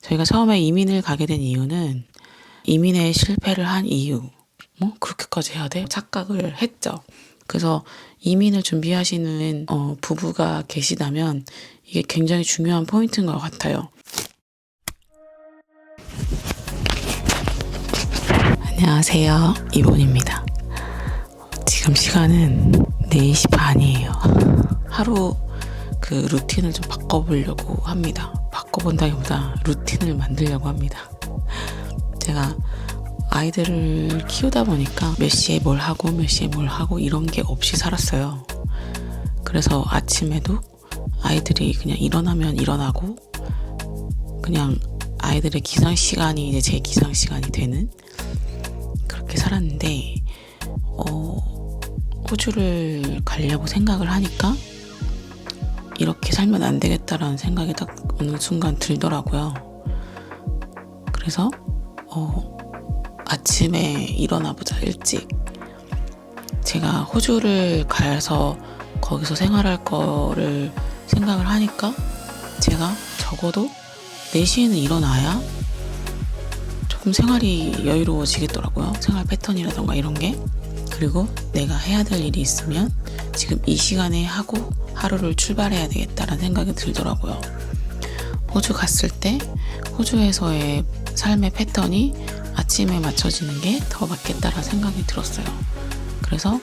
저희가 처음에 이민을 가게 된 이유는 이민에 실패를 한 이유, 뭐 그렇게까지 해야 돼? 착각을 했죠. 그래서 이민을 준비하시는 부부가 계시다면 이게 굉장히 중요한 포인트인 것 같아요. 안녕하세요, 이본입니다. 지금 시간은 4시 반이에요. 하루 그 루틴을 좀 바꿔보려고 합니다. 바꿔본다기보다 루틴을 만들려고 합니다. 제가 아이들을 키우다 보니까 몇 시에 뭘 하고 몇 시에 뭘 하고 이런 게 없이 살았어요. 그래서 아침에도 아이들이 그냥 일어나면 일어나고 그냥 아이들의 기상 시간이 이제 제 기상 시간이 되는 그렇게 살았는데 호주를 가려고 생각을 하니까 이렇게 살면 안 되겠다라는 생각이 딱 어느 순간 들더라고요. 그래서 아침에 일어나 보자, 일찍. 제가 호주를 가서 거기서 생활할 거를 생각을 하니까 제가 적어도 4시에는 일어나야 조금 생활이 여유로워지겠더라고요. 생활 패턴이라던가 이런 게. 그리고 내가 해야 될 일이 있으면 지금 이 시간에 하고 하루를 출발해야 되겠다라는 생각이 들더라고요. 호주 갔을 때 호주에서의 삶의 패턴이 아침에 맞춰지는 게 더 맞겠다라는 생각이 들었어요. 그래서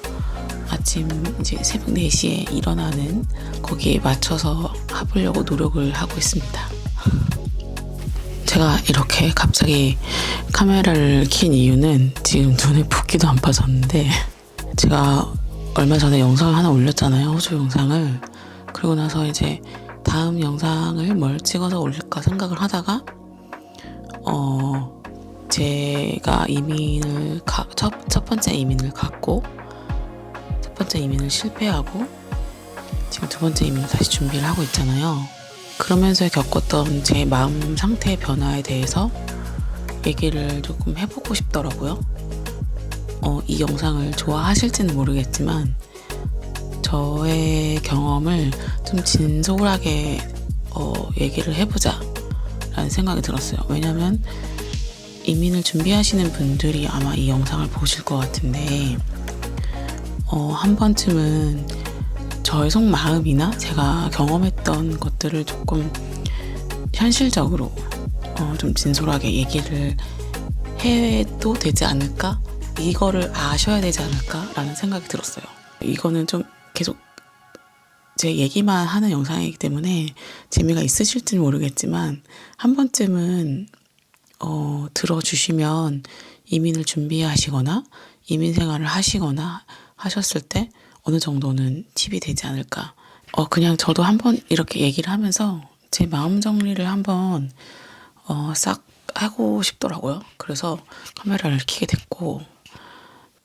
아침 이제 새벽 4시에 일어나는 거기에 맞춰서 해보려고 노력을 하고 있습니다. 제가 이렇게 갑자기 카메라를 킨 이유는 지금 눈에 붓기도 안 빠졌는데 제가 얼마 전에 영상을 하나 올렸잖아요. 호주 영상을. 그리고 나서 이제 다음 영상을 뭘 찍어서 올릴까 생각을 하다가 제가 이민을 첫 번째 이민을 갔고 첫 번째 이민을 실패하고 지금 두 번째 이민을 다시 준비를 하고 있잖아요. 그러면서 겪었던 제 마음 상태의 변화에 대해서 얘기를 조금 해보고 싶더라고요. 이 영상을 좋아하실지는 모르겠지만 저의 경험을 좀 진솔하게 얘기를 해보자 라는 생각이 들었어요. 왜냐면 이민을 준비하시는 분들이 아마 이 영상을 보실 것 같은데 한 번쯤은 저의 속마음이나 제가 경험했던 것들을 조금 현실적으로 좀 진솔하게 얘기를 해도 되지 않을까? 이거를 아셔야 되지 않을까라는 생각이 들었어요. 이거는 좀 계속 제 얘기만 하는 영상이기 때문에 재미가 있으실지는 모르겠지만 한 번쯤은 들어주시면 이민을 준비하시거나 이민 생활을 하시거나 하셨을 때 어느 정도는 팁이 되지 않을까. 그냥 저도 한번 이렇게 얘기를 하면서 제 마음 정리를 한번 싹 하고 싶더라고요. 그래서 카메라를 켜게 됐고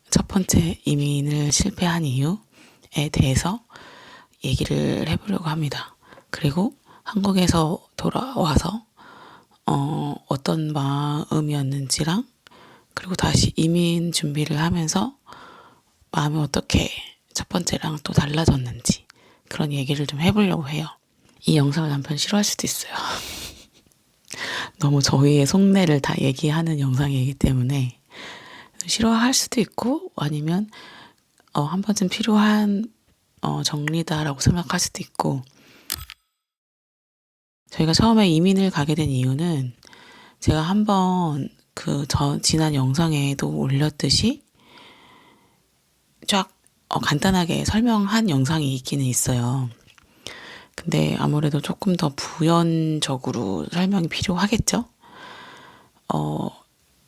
첫 번째 이민을 실패한 이유에 대해서 얘기를 해보려고 합니다. 그리고 한국에서 돌아와서 어떤 마음이었는지랑 그리고 다시 이민 준비를 하면서 마음이 어떻게 첫 번째랑 또 달라졌는지 그런 얘기를 좀 해보려고 해요. 이 영상을 남편 싫어할 수도 있어요. 너무 저희의 속내를 다 얘기하는 영상이기 때문에 싫어할 수도 있고 아니면 한 번쯤 필요한 정리다라고 생각할 수도 있고. 저희가 처음에 이민을 가게 된 이유는 제가 한번 지난 영상에도 올렸듯이 쫙 간단하게 설명한 영상이 있기는 있어요. 근데 아무래도 조금 더 부연적으로 설명이 필요하겠죠?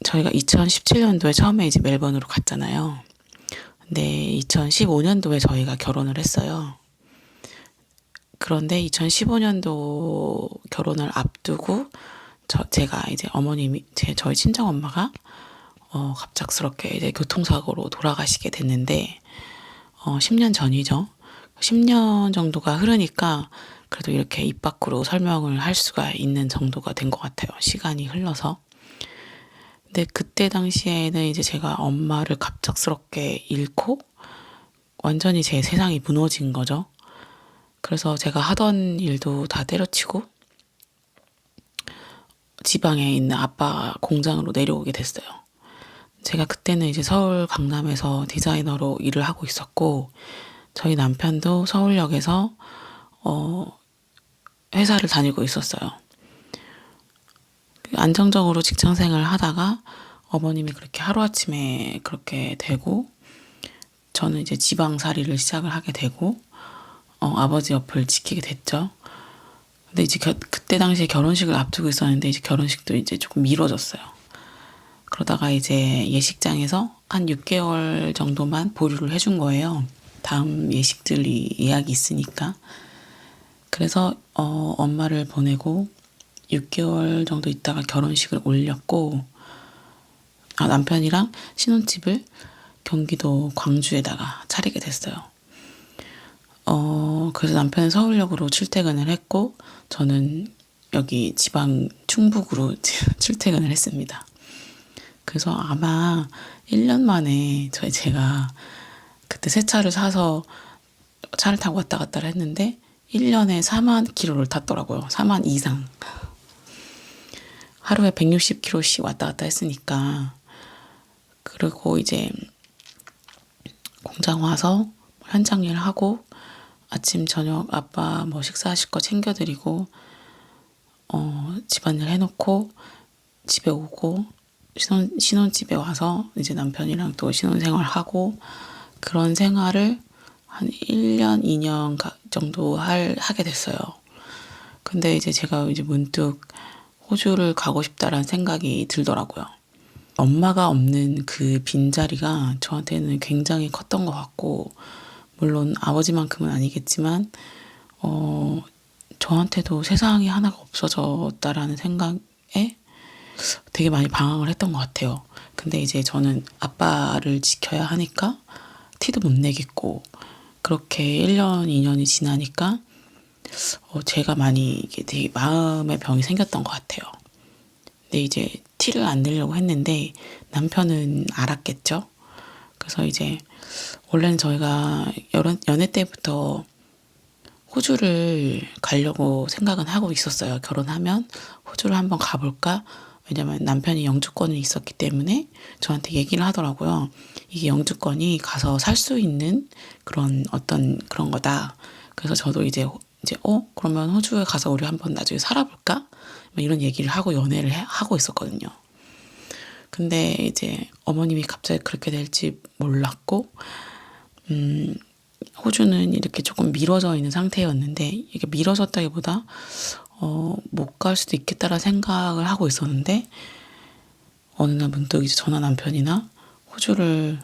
저희가 2017년도에 처음에 이제 멜번으로 갔잖아요. 근데 2015년도에 저희가 결혼을 했어요. 그런데 2015년도 결혼을 앞두고 제가 이제 어머님이 저희 친정 엄마가 갑작스럽게 이제 교통사고로 돌아가시게 됐는데 10년 전이죠. 10년 정도가 흐르니까 그래도 이렇게 입 밖으로 설명을 할 수가 있는 정도가 된 것 같아요. 시간이 흘러서. 근데 그때 당시에는 이제 제가 엄마를 갑작스럽게 잃고 완전히 제 세상이 무너진 거죠. 그래서 제가 하던 일도 다 때려치고 지방에 있는 아빠 공장으로 내려오게 됐어요. 제가 그때는 이제 서울 강남에서 디자이너로 일을 하고 있었고, 저희 남편도 서울역에서 회사를 다니고 있었어요. 안정적으로 직장 생활을 하다가 어머님이 그렇게 하루아침에 그렇게 되고, 저는 이제 지방살이를 시작을 하게 되고, 아버지 옆을 지키게 됐죠. 근데 이제 그때 당시에 결혼식을 앞두고 있었는데 이제 결혼식도 이제 조금 미뤄졌어요. 그러다가 이제 예식장에서 한 6개월 정도만 보류를 해준 거예요. 다음 예식들이 예약이 있으니까. 그래서 엄마를 보내고 6개월 정도 있다가 결혼식을 올렸고, 남편이랑 신혼집을 경기도 광주에다가 차리게 됐어요. 그래서 남편은 서울역으로 출퇴근을 했고, 저는 여기 지방 충북으로 출퇴근을 했습니다. 그래서 아마 1년 만에 제가 그때 새 차를 사서 차를 타고 왔다 갔다 했는데 1년에 4만 킬로를 탔더라고요. 4만 이상. 하루에 160km씩 왔다 갔다 했으니까. 그리고 이제 공장 와서 현장 일 하고 아침 저녁 아빠 뭐 식사하실 거 챙겨드리고 집안일 해놓고 집에 오고 신혼집에 와서 이제 남편이랑 또 신혼생활하고 그런 생활을 한 1년, 2년 정도 하게 됐어요. 근데 이제 제가 이제 문득 호주를 가고 싶다라는 생각이 들더라고요. 엄마가 없는 그 빈자리가 저한테는 굉장히 컸던 것 같고, 물론 아버지만큼은 아니겠지만, 저한테도 세상이 하나가 없어졌다라는 생각에 되게 많이 방황을 했던 것 같아요. 근데 이제 저는 아빠를 지켜야 하니까 티도 못 내겠고, 그렇게 1년, 2년이 지나니까 제가 많이 이게 되게 마음의 병이 생겼던 것 같아요. 근데 이제 티를 안 내려고 했는데 남편은 알았겠죠. 그래서 이제 원래는 저희가 연애 때부터 호주를 가려고 생각은 하고 있었어요. 결혼하면 호주를 한번 가볼까? 왜냐면 남편이 영주권이 있었기 때문에 저한테 얘기를 하더라고요. 이게 영주권이 가서 살 수 있는 그런 어떤 그런 거다. 그래서 저도 이제 그러면 호주에 가서 우리 한번 나중에 살아볼까? 이런 얘기를 하고 연애를 하고 있었거든요. 근데 이제 어머님이 갑자기 그렇게 될지 몰랐고, 호주는 이렇게 조금 미뤄져 있는 상태였는데, 이게 미뤄졌다기보다, 못 갈 수도 있겠다라는 생각을 하고 있었는데, 어느 날 문득 이제 저나 남편이나 호주를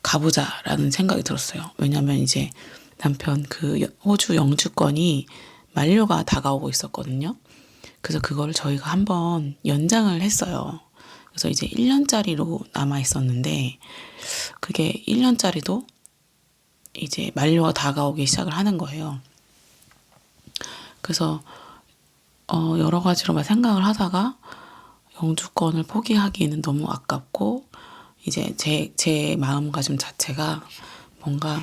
가보자라는 생각이 들었어요. 왜냐면 이제 남편 그 호주 영주권이 만료가 다가오고 있었거든요. 그래서 그걸 저희가 한번 연장을 했어요. 그래서 이제 1년짜리로 남아 있었는데, 그게 1년짜리도 이제 만료가 다가오기 시작을 하는 거예요. 그래서 여러 가지로 막 생각을 하다가 영주권을 포기하기에는 너무 아깝고, 이제 제 마음가짐 자체가 뭔가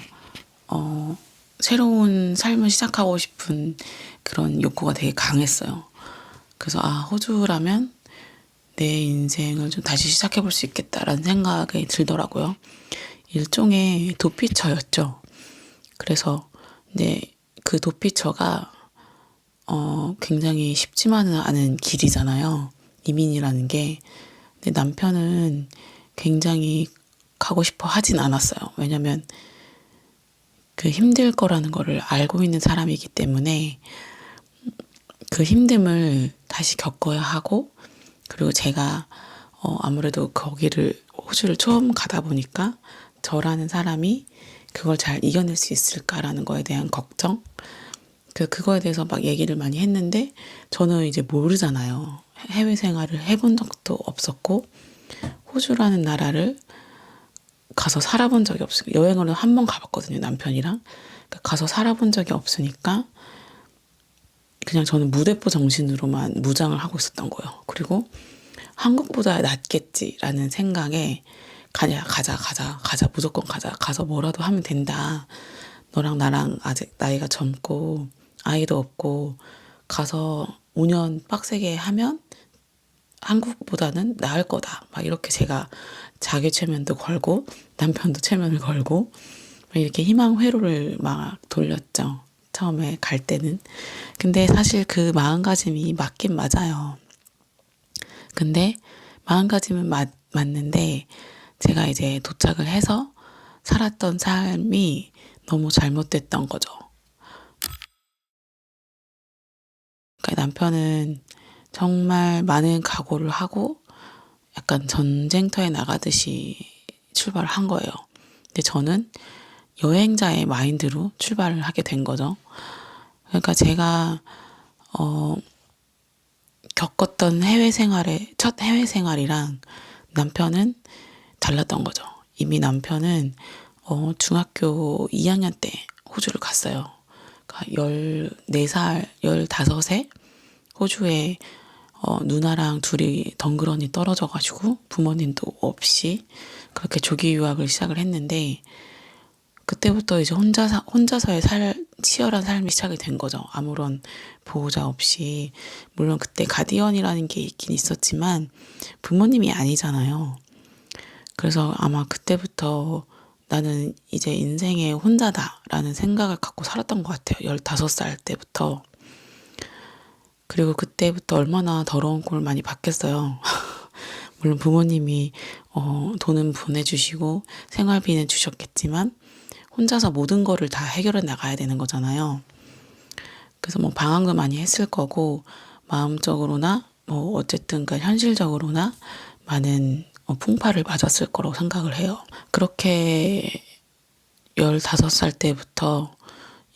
새로운 삶을 시작하고 싶은 그런 욕구가 되게 강했어요. 그래서 호주라면 내 인생을 좀 다시 시작해 볼 수 있겠다라는 생각이 들더라고요. 일종의 도피처였죠. 그래서 이제 그 도피처가 굉장히 쉽지만은 않은 길이잖아요. 이민이라는 게. 근데 남편은 굉장히 가고 싶어 하진 않았어요. 왜냐면 그 힘들 거라는 거를 알고 있는 사람이기 때문에 그 힘듦을 다시 겪어야 하고, 그리고 제가 아무래도 호주를 처음 가다 보니까 저라는 사람이 그걸 잘 이겨낼 수 있을까라는 거에 대한 걱정, 그거에 대해서 막 얘기를 많이 했는데, 저는 이제 모르잖아요. 해외 생활을 해본 적도 없었고, 호주라는 나라를 가서 살아본 적이 없어요. 여행을 한 번 가봤거든요, 남편이랑. 그러니까 가서 살아본 적이 없으니까 그냥 저는 무대포 정신으로만 무장을 하고 있었던 거예요. 그리고 한국보다 낫겠지라는 생각에 가자, 무조건 가자. 가서 뭐라도 하면 된다. 너랑 나랑 아직 나이가 젊고 아이도 없고 가서 5년 빡세게 하면 한국보다는 나을 거다. 막 이렇게 제가 자기 최면도 걸고 남편도 최면을 걸고 이렇게 희망 회로를 막 돌렸죠. 처음에 갈 때는. 근데 사실 그 마음가짐이 맞긴 맞아요. 근데 마음가짐은 맞는데 제가 이제 도착을 해서 살았던 삶이 너무 잘못됐던 거죠. 그러니까 남편은 정말 많은 각오를 하고 약간 전쟁터에 나가듯이 출발을 한 거예요. 근데 저는 여행자의 마인드로 출발을 하게 된 거죠. 그러니까 제가 겪었던 첫 해외 생활이랑 남편은 달랐던 거죠. 이미 남편은 중학교 2학년 때 호주를 갔어요. 그러니까 14살, 15세 호주에 누나랑 둘이 덩그러니 떨어져가지고 부모님도 없이 그렇게 조기 유학을 시작을 했는데 그때부터 이제 혼자서의 치열한 삶이 시작이 된 거죠. 아무런 보호자 없이. 물론 그때 가디언이라는 게 있긴 있었지만 부모님이 아니잖아요. 그래서 아마 그때부터 나는 이제 인생의 혼자다라는 생각을 갖고 살았던 것 같아요. 15살 때부터. 그리고 그때부터 얼마나 더러운 꼴 많이 봤겠어요. 물론 부모님이 돈은 보내주시고 생활비는 주셨겠지만 혼자서 모든 거를 다 해결해 나가야 되는 거잖아요. 그래서 뭐 방황도 많이 했을 거고 마음적으로나 뭐 어쨌든 그 현실적으로나 많은 풍파를 맞았을 거라고 생각을 해요. 그렇게 15살 때부터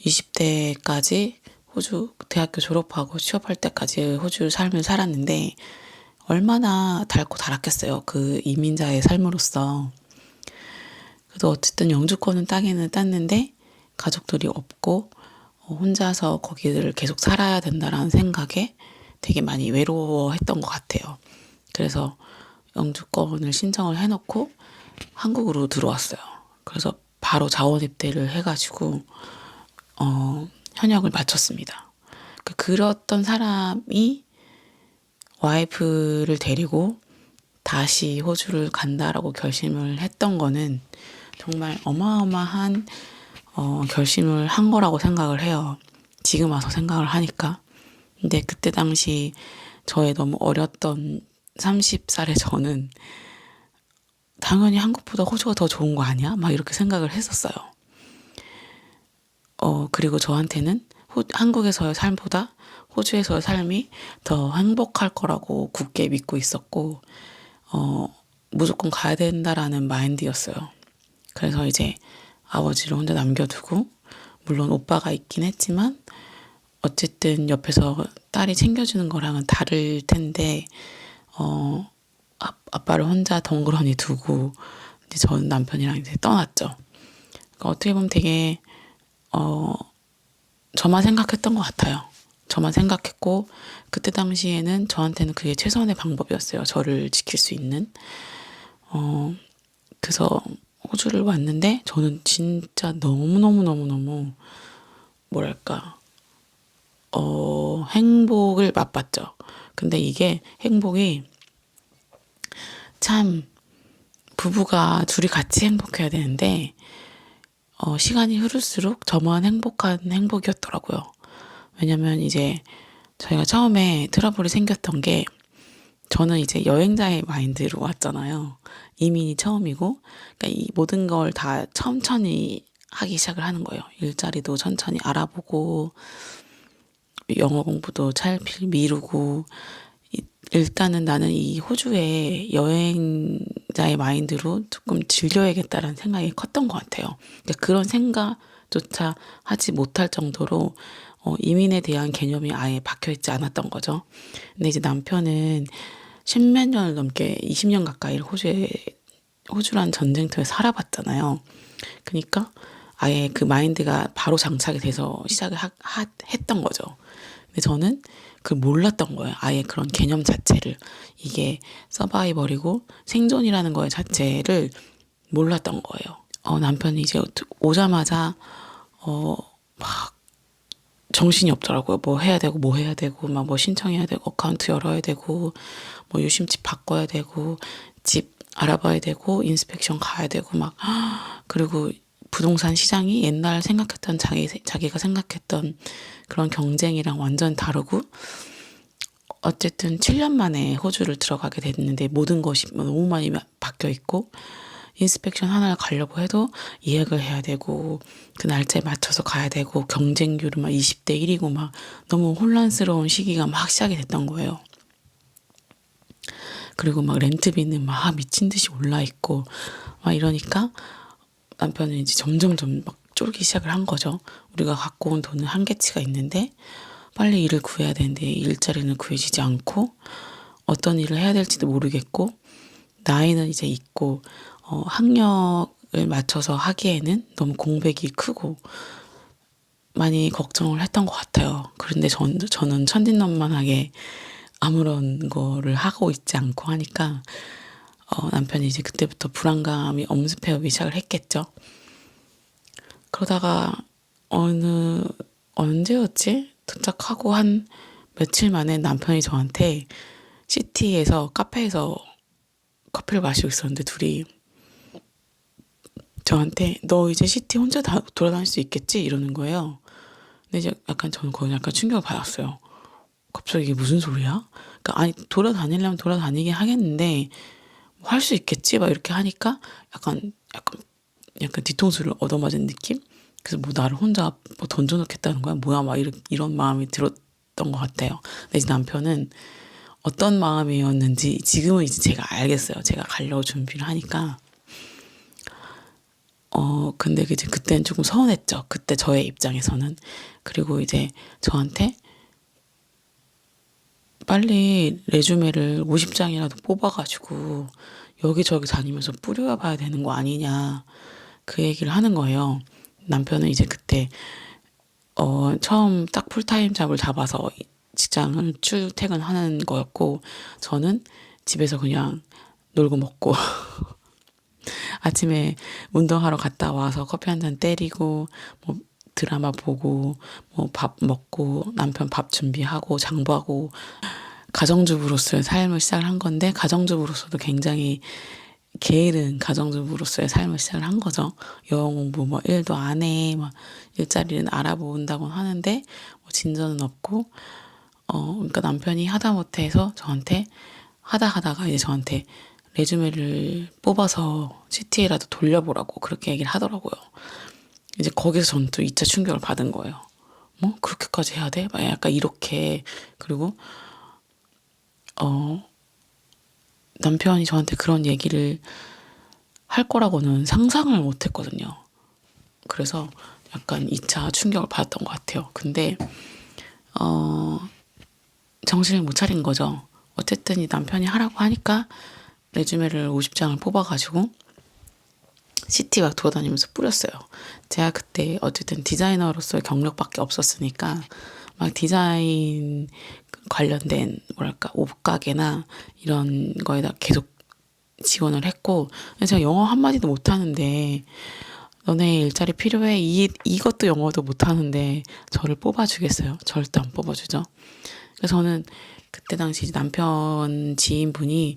20대까지 호주 대학교 졸업하고 취업할 때까지 호주 삶을 살았는데 얼마나 닳고 달았겠어요. 그 이민자의 삶으로서. 그래도 어쨌든 영주권은 따기는 땄는데 가족들이 없고 혼자서 거기를 계속 살아야 된다라는 생각에 되게 많이 외로워했던 것 같아요. 그래서 영주권을 신청을 해놓고 한국으로 들어왔어요. 그래서 바로 자원 입대를 해가지고 현역을 마쳤습니다. 그랬던 사람이 와이프를 데리고 다시 호주를 간다라고 결심을 했던 거는 정말 어마어마한 결심을 한 거라고 생각을 해요. 지금 와서 생각을 하니까. 근데 그때 당시 저의 너무 어렸던 30살의 저는 당연히 한국보다 호주가 더 좋은 거 아니야? 막 이렇게 생각을 했었어요. 그리고 저한테는 한국에서의 삶보다 호주에서의 삶이 더 행복할 거라고 굳게 믿고 있었고, 무조건 가야 된다라는 마인드였어요. 그래서 이제 아버지를 혼자 남겨두고, 물론 오빠가 있긴 했지만, 어쨌든 옆에서 딸이 챙겨주는 거랑은 다를 텐데, 아빠를 혼자 덩그러니 두고, 이제 전 남편이랑 이제 떠났죠. 그러니까 어떻게 보면 되게, 저만 생각했던 것 같아요. 저만 생각했고, 그때 당시에는 저한테는 그게 최선의 방법이었어요. 저를 지킬 수 있는. 그래서 호주를 왔는데, 저는 진짜 너무너무너무너무, 뭐랄까, 행복을 맛봤죠. 근데 이게 행복이 참, 부부가 둘이 같이 행복해야 되는데, 시간이 흐를수록 저만 행복한 행복이었더라고요. 왜냐면 이제 저희가 처음에 트러블이 생겼던 게 저는 이제 여행자의 마인드로 왔잖아요. 이민이 처음이고, 그러니까 이 모든 걸 다 천천히 하기 시작을 하는 거예요. 일자리도 천천히 알아보고, 영어 공부도 차일피일 미루고, 일단은 나는 이 호주의 여행자의 마인드로 조금 즐겨야겠다라는 생각이 컸던 것 같아요. 그러니까 그런 생각조차 하지 못할 정도로 이민에 대한 개념이 아예 박혀있지 않았던 거죠. 근데 이제 남편은 십몇 년을 넘게 20년 가까이 호주란 전쟁터에 살아봤잖아요. 그러니까 아예 그 마인드가 바로 장착이 돼서 시작을 했던 거죠. 근데 저는 그걸 몰랐던 거예요. 아예 그런 개념 자체를. 이게 서바이벌이고 생존이라는 거의 자체를 몰랐던 거예요. 남편이 이제 오자마자 막 정신이 없더라고요. 뭐 해야 되고 뭐 해야 되고 막 뭐 신청해야 되고 어카운트 열어야 되고 뭐 유심칩 바꿔야 되고 집 알아봐야 되고 인스펙션 가야 되고 막 그리고 부동산 시장이 옛날 생각했던 자기가 생각했던 그런 경쟁이랑 완전 다르고 어쨌든 7년 만에 호주를 들어가게 됐는데 모든 것이 너무 많이 바뀌어 있고 인스펙션 하나를 가려고 해도 예약을 해야 되고 그 날짜에 맞춰서 가야 되고 경쟁률은 막 20대 1이고 막 너무 혼란스러운 시기가 막 시작이 됐던 거예요. 그리고 막 렌트비는 막 미친 듯이 올라 있고 막 이러니까 남편은 이제 점점점 막 쫄기 시작을 한 거죠. 우리가 갖고 온 돈은 한계치가 있는데 빨리 일을 구해야 되는데 일자리는 구해지지 않고 어떤 일을 해야 될지도 모르겠고 나이는 이제 있고 학력을 맞춰서 하기에는 너무 공백이 크고 많이 걱정을 했던 것 같아요. 그런데 저는 천진난만하게 아무런 거를 하고 있지 않고 하니까 남편이 이제 그때부터 불안감이 엄습해오기 시작을 했겠죠. 그러다가 언제였지? 도착하고 한 며칠 만에 남편이 저한테 시티에서 카페에서 커피를 마시고 있었는데 둘이 저한테 너 이제 시티 혼자 돌아다닐 수 있겠지? 이러는 거예요. 근데 이제 저는 거기 약간 충격을 받았어요. 갑자기 이게 무슨 소리야? 그러니까 아니 돌아다니려면 돌아다니긴 하겠는데 뭐 할 수 있겠지? 막 이렇게 하니까 약간 뒤통수를 얻어맞은 느낌? 그래서 뭐 나를 혼자 뭐 던져놓겠다는 거야? 뭐야? 막 이런 마음이 들었던 것 같아요. 근데 이제 남편은 어떤 마음이었는지 지금은 이제 제가 알겠어요. 제가 가려고 준비를 하니까. 근데 이제 그때는 조금 서운했죠. 그때 저의 입장에서는. 그리고 이제 저한테 빨리 레주메를 50장이라도 뽑아가지고 여기저기 다니면서 뿌려봐야 되는 거 아니냐. 그 얘기를 하는 거예요. 남편은 이제 그때 처음 딱 풀타임 잡을 잡아서 직장을 출퇴근하는 거였고 저는 집에서 그냥 놀고 먹고 아침에 운동하러 갔다 와서 커피 한 잔 때리고 뭐 드라마 보고 뭐 밥 먹고 남편 밥 준비하고 장보하고 가정주부로서의 삶을 시작을 한 건데 가정주부로서도 굉장히 게으른 가정주부로서의 삶을 시작을 한 거죠. 영어 공부 뭐 일도 안 해, 막 일자리는 알아본다고 하는데 뭐 진전은 없고, 그러니까 남편이 하다못해서 저한테 하다가 이제 저한테 레주메를 뽑아서 CTA라도 돌려보라고 그렇게 얘기를 하더라고요. 이제 거기서 저는 또 2차 충격을 받은 거예요. 뭐 그렇게까지 해야 돼? 막 약간 이렇게 그리고 남편이 저한테 그런 얘기를 할 거라고는 상상을 못 했거든요. 그래서 약간 2차 충격을 받았던 것 같아요. 근데, 정신을 못 차린 거죠. 어쨌든 이 남편이 하라고 하니까 레주메를 50장을 뽑아가지고 시티 막 돌아다니면서 뿌렸어요. 제가 그때 어쨌든 디자이너로서의 경력밖에 없었으니까 막 디자인 관련된 뭐랄까 옷가게나 이런 거에다 계속 지원을 했고 제가 영어 한마디도 못하는데 너네 일자리 필요해 이것도 영어도 못하는데 저를 뽑아주겠어요? 절대 안 뽑아주죠. 그래서 저는 그때 당시 남편 지인분이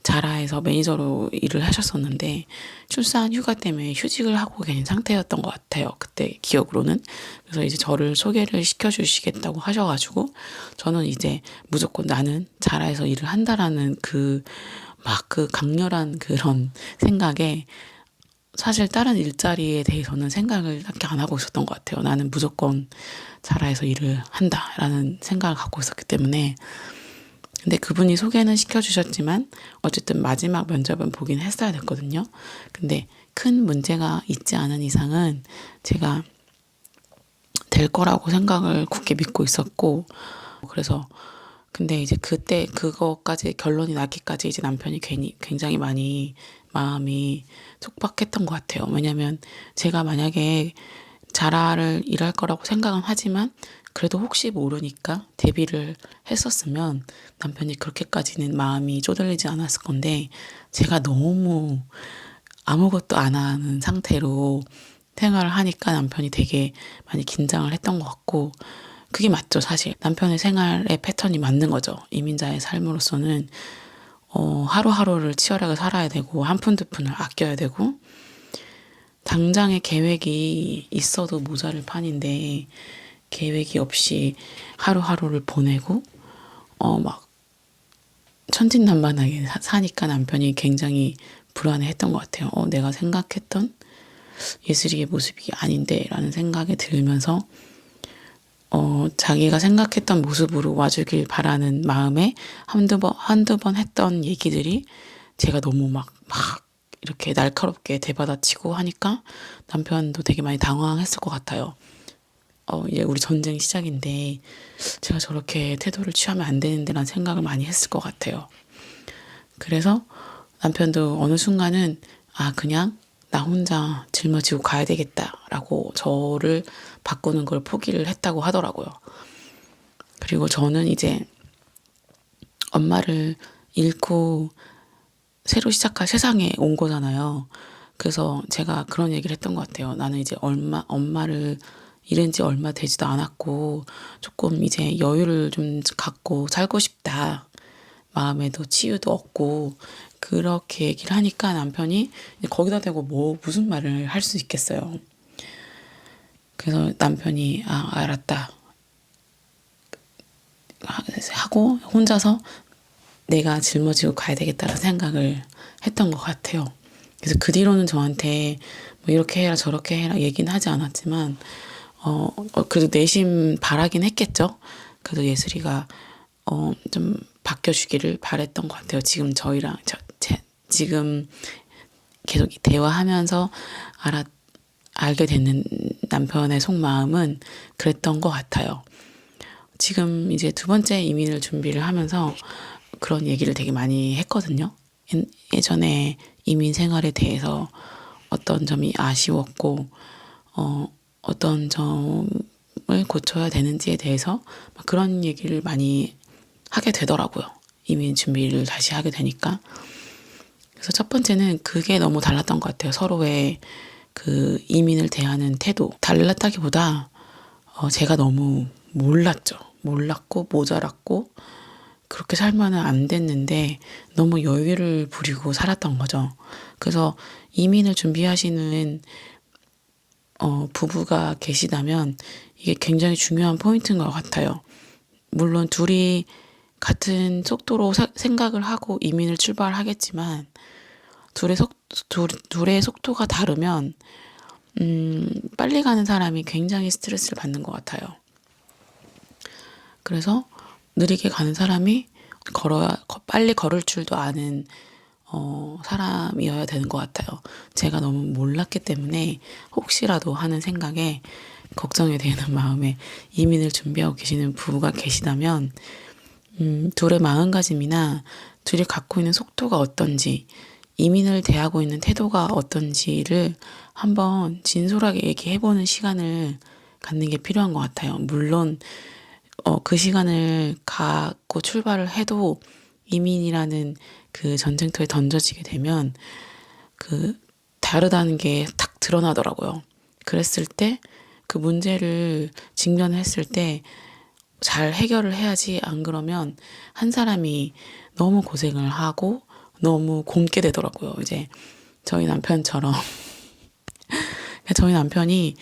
자라에서 매니저로 일을 하셨었는데 출산 휴가 때문에 휴직을 하고 계신 상태였던 것 같아요. 그때 기억으로는. 그래서 이제 저를 소개를 시켜주시겠다고 하셔가지고 저는 이제 무조건 나는 자라에서 일을 한다라는 그 강렬한 그런 생각에 사실 다른 일자리에 대해서는 생각을 딱히 안 하고 있었던 것 같아요. 나는 무조건 자라에서 일을 한다라는 생각을 갖고 있었기 때문에 근데 그분이 소개는 시켜주셨지만 어쨌든 마지막 면접은 보긴 했어야 됐거든요. 근데 큰 문제가 있지 않은 이상은 제가 될 거라고 생각을 굳게 믿고 있었고 그래서 근데 이제 그때 그거까지 결론이 나기까지 이제 남편이 굉장히 많이 마음이 촉박했던 것 같아요. 왜냐면 제가 만약에 자라를 일할 거라고 생각은 하지만 그래도 혹시 모르니까 대비를 했었으면 남편이 그렇게까지는 마음이 쪼들리지 않았을 건데 제가 너무 아무것도 안 하는 상태로 생활을 하니까 남편이 되게 많이 긴장을 했던 것 같고 그게 맞죠, 사실. 남편의 생활의 패턴이 맞는 거죠. 이민자의 삶으로서는 하루하루를 치열하게 살아야 되고 한 푼 두 푼을 아껴야 되고 당장의 계획이 있어도 모자랄 판인데 계획이 없이 하루하루를 보내고 막 천진난만하게 사니까 남편이 굉장히 불안해했던 것 같아요. 내가 생각했던 예슬이의 모습이 아닌데 라는 생각이 들면서 자기가 생각했던 모습으로 와주길 바라는 마음에 한두 번 했던 얘기들이 제가 너무 막 이렇게 날카롭게 대받아치고 하니까 남편도 되게 많이 당황했을 것 같아요. 이제 우리 전쟁 시작인데 제가 저렇게 태도를 취하면 안 되는데 라는 생각을 많이 했을 것 같아요. 그래서 남편도 어느 순간은 그냥 나 혼자 짊어지고 가야 되겠다라고 저를 바꾸는 걸 포기를 했다고 하더라고요. 그리고 저는 이제 엄마를 잃고 새로 시작할 세상에 온 거잖아요. 그래서 제가 그런 얘기를 했던 것 같아요. 나는 이제 엄마를 잃은 지 얼마 되지도 않았고 조금 이제 여유를 좀 갖고 살고 싶다. 마음에도 치유도 얻고 그렇게 얘기를 하니까 남편이 거기다 대고 무슨 말을 할 수 있겠어요. 그래서 남편이 알았다 하고 혼자서 내가 짊어지고 가야 되겠다는 생각을 했던 것 같아요. 그래서 그 뒤로는 저한테 뭐 이렇게 해라 저렇게 해라 얘기는 하지 않았지만 그래도 내심 바라긴 했겠죠. 그래도 예슬이가 좀 바뀌어주기를 바랬던 것 같아요. 지금 저희랑 지금 계속 대화하면서 알게 되는 남편의 속마음은 그랬던 것 같아요. 지금 이제 두 번째 이민을 준비를 하면서 그런 얘기를 되게 많이 했거든요. 예전에 이민 생활에 대해서 어떤 점이 아쉬웠고 어떤 점을 고쳐야 되는지에 대해서 그런 얘기를 많이 하게 되더라고요. 이민 준비를 다시 하게 되니까. 그래서 첫 번째는 그게 너무 달랐던 것 같아요. 서로의 그 이민을 대하는 태도. 달랐다기보다 제가 너무 몰랐고 모자랐고 그렇게 살면은 안 됐는데 너무 여유를 부리고 살았던 거죠. 그래서 이민을 준비하시는 부부가 계시다면 이게 굉장히 중요한 포인트인 것 같아요. 물론 둘이 같은 속도로 생각을 하고 이민을 출발하겠지만 둘의 속도가 다르면 빨리 가는 사람이 굉장히 스트레스를 받는 것 같아요. 그래서 느리게 가는 사람이 빨리 걸을 줄도 아는 사람이어야 되는 것 같아요. 제가 너무 몰랐기 때문에 혹시라도 하는 생각에 걱정이 되는 마음에 이민을 준비하고 계시는 부부가 계시다면 둘의 마음가짐이나 둘이 갖고 있는 속도가 어떤지 이민을 대하고 있는 태도가 어떤지를 한번 진솔하게 얘기해보는 시간을 갖는 게 필요한 것 같아요. 물론 그 시간을 갖고 출발을 해도 이민이라는 그 전쟁터에 던져지게 되면 그 다르다는 게 탁 드러나더라고요. 그랬을 때 그 문제를 직면했을 때 잘 해결을 해야지 안 그러면 한 사람이 너무 고생을 하고 너무 곪게 되더라고요. 이제 저희 남편처럼 저희 남편이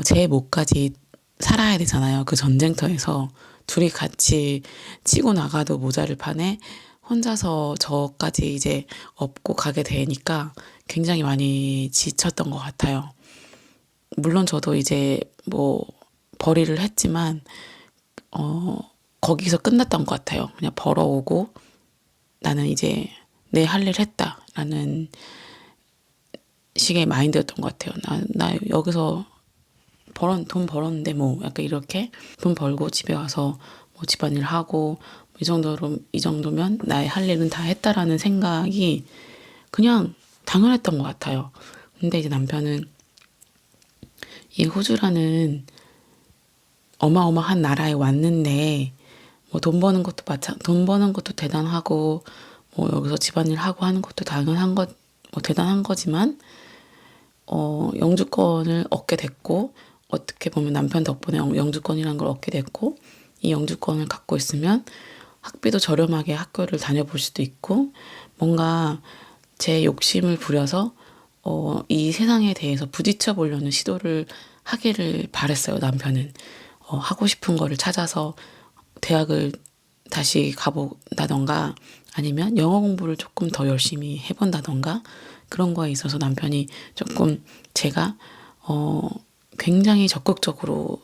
제 목까지 살아야 되잖아요. 그 전쟁터에서 둘이 같이 치고 나가도 모자를 판에 혼자서 저까지 이제 업고 가게 되니까 굉장히 많이 지쳤던 것 같아요. 물론 저도 이제 뭐 벌이를 했지만 거기서 끝났던 것 같아요. 그냥 벌어오고 나는 이제 내 할 일 했다라는 식의 마인드였던 것 같아요. 나 여기서 돈 벌었는데 뭐 약간 이렇게 돈 벌고 집에 와서 뭐 집안일 하고 이 정도면 나의 할 일은 다 했다라는 생각이 그냥 당연했던 것 같아요. 근데 이제 남편은 이 호주라는 어마어마한 나라에 왔는데 뭐 돈 버는 것도 대단하고 뭐 여기서 집안일 하고 하는 것도 대단한 거지만 영주권을 얻게 됐고 어떻게 보면 남편 덕분에 영주권이라는 걸 얻게 됐고, 이 영주권을 갖고 있으면 학비도 저렴하게 학교를 다녀볼 수도 있고, 뭔가 제 욕심을 부려서 이 세상에 대해서 부딪혀 보려는 시도를 하기를 바랬어요, 남편은. 하고 싶은 거를 찾아서 대학을 다시 가본다던가, 아니면 영어 공부를 조금 더 열심히 해본다던가, 그런 거에 있어서 남편이 조금 제가 굉장히 적극적으로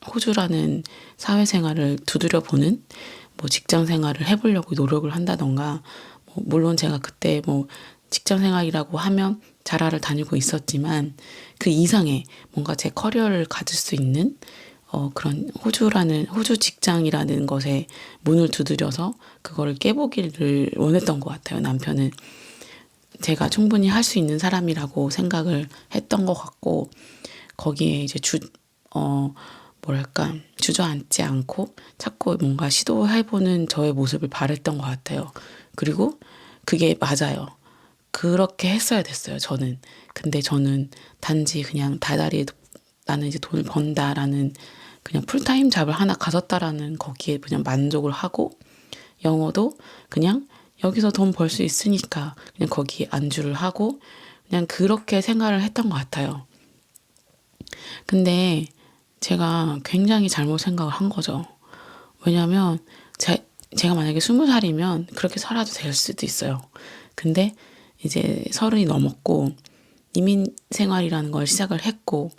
호주라는 사회생활을 두드려 보는, 뭐 직장 생활을 해보려고 노력을 한다던가, 물론 제가 그때 뭐 직장 생활이라고 하면 자라를 다니고 있었지만 그 이상의 뭔가 제 커리어를 가질 수 있는 그런 호주 직장이라는 것에 문을 두드려서 그거를 깨보기를 원했던 것 같아요. 남편은 제가 충분히 할 수 있는 사람이라고 생각을 했던 것 같고, 거기에 이제 뭐랄까, 주저앉지 않고 자꾸 뭔가 시도해보는 저의 모습을 바랬던 것 같아요. 그리고 그게 맞아요. 그렇게 했어야 됐어요, 저는. 근데 저는 단지 그냥 다달이 나는 이제 돈을 번다라는, 그냥 풀타임 잡을 하나 가졌다라는 거기에 그냥 만족을 하고, 영어도 그냥 여기서 돈 벌 수 있으니까 그냥 거기에 안주를 하고 그냥 그렇게 생각을 했던 것 같아요. 근데 제가 굉장히 잘못 생각을 한 거죠. 왜냐면 제가 만약에 20살이면 그렇게 살아도 될 수도 있어요. 근데 이제 30이 넘었고 이민 생활이라는 걸 시작을 했고,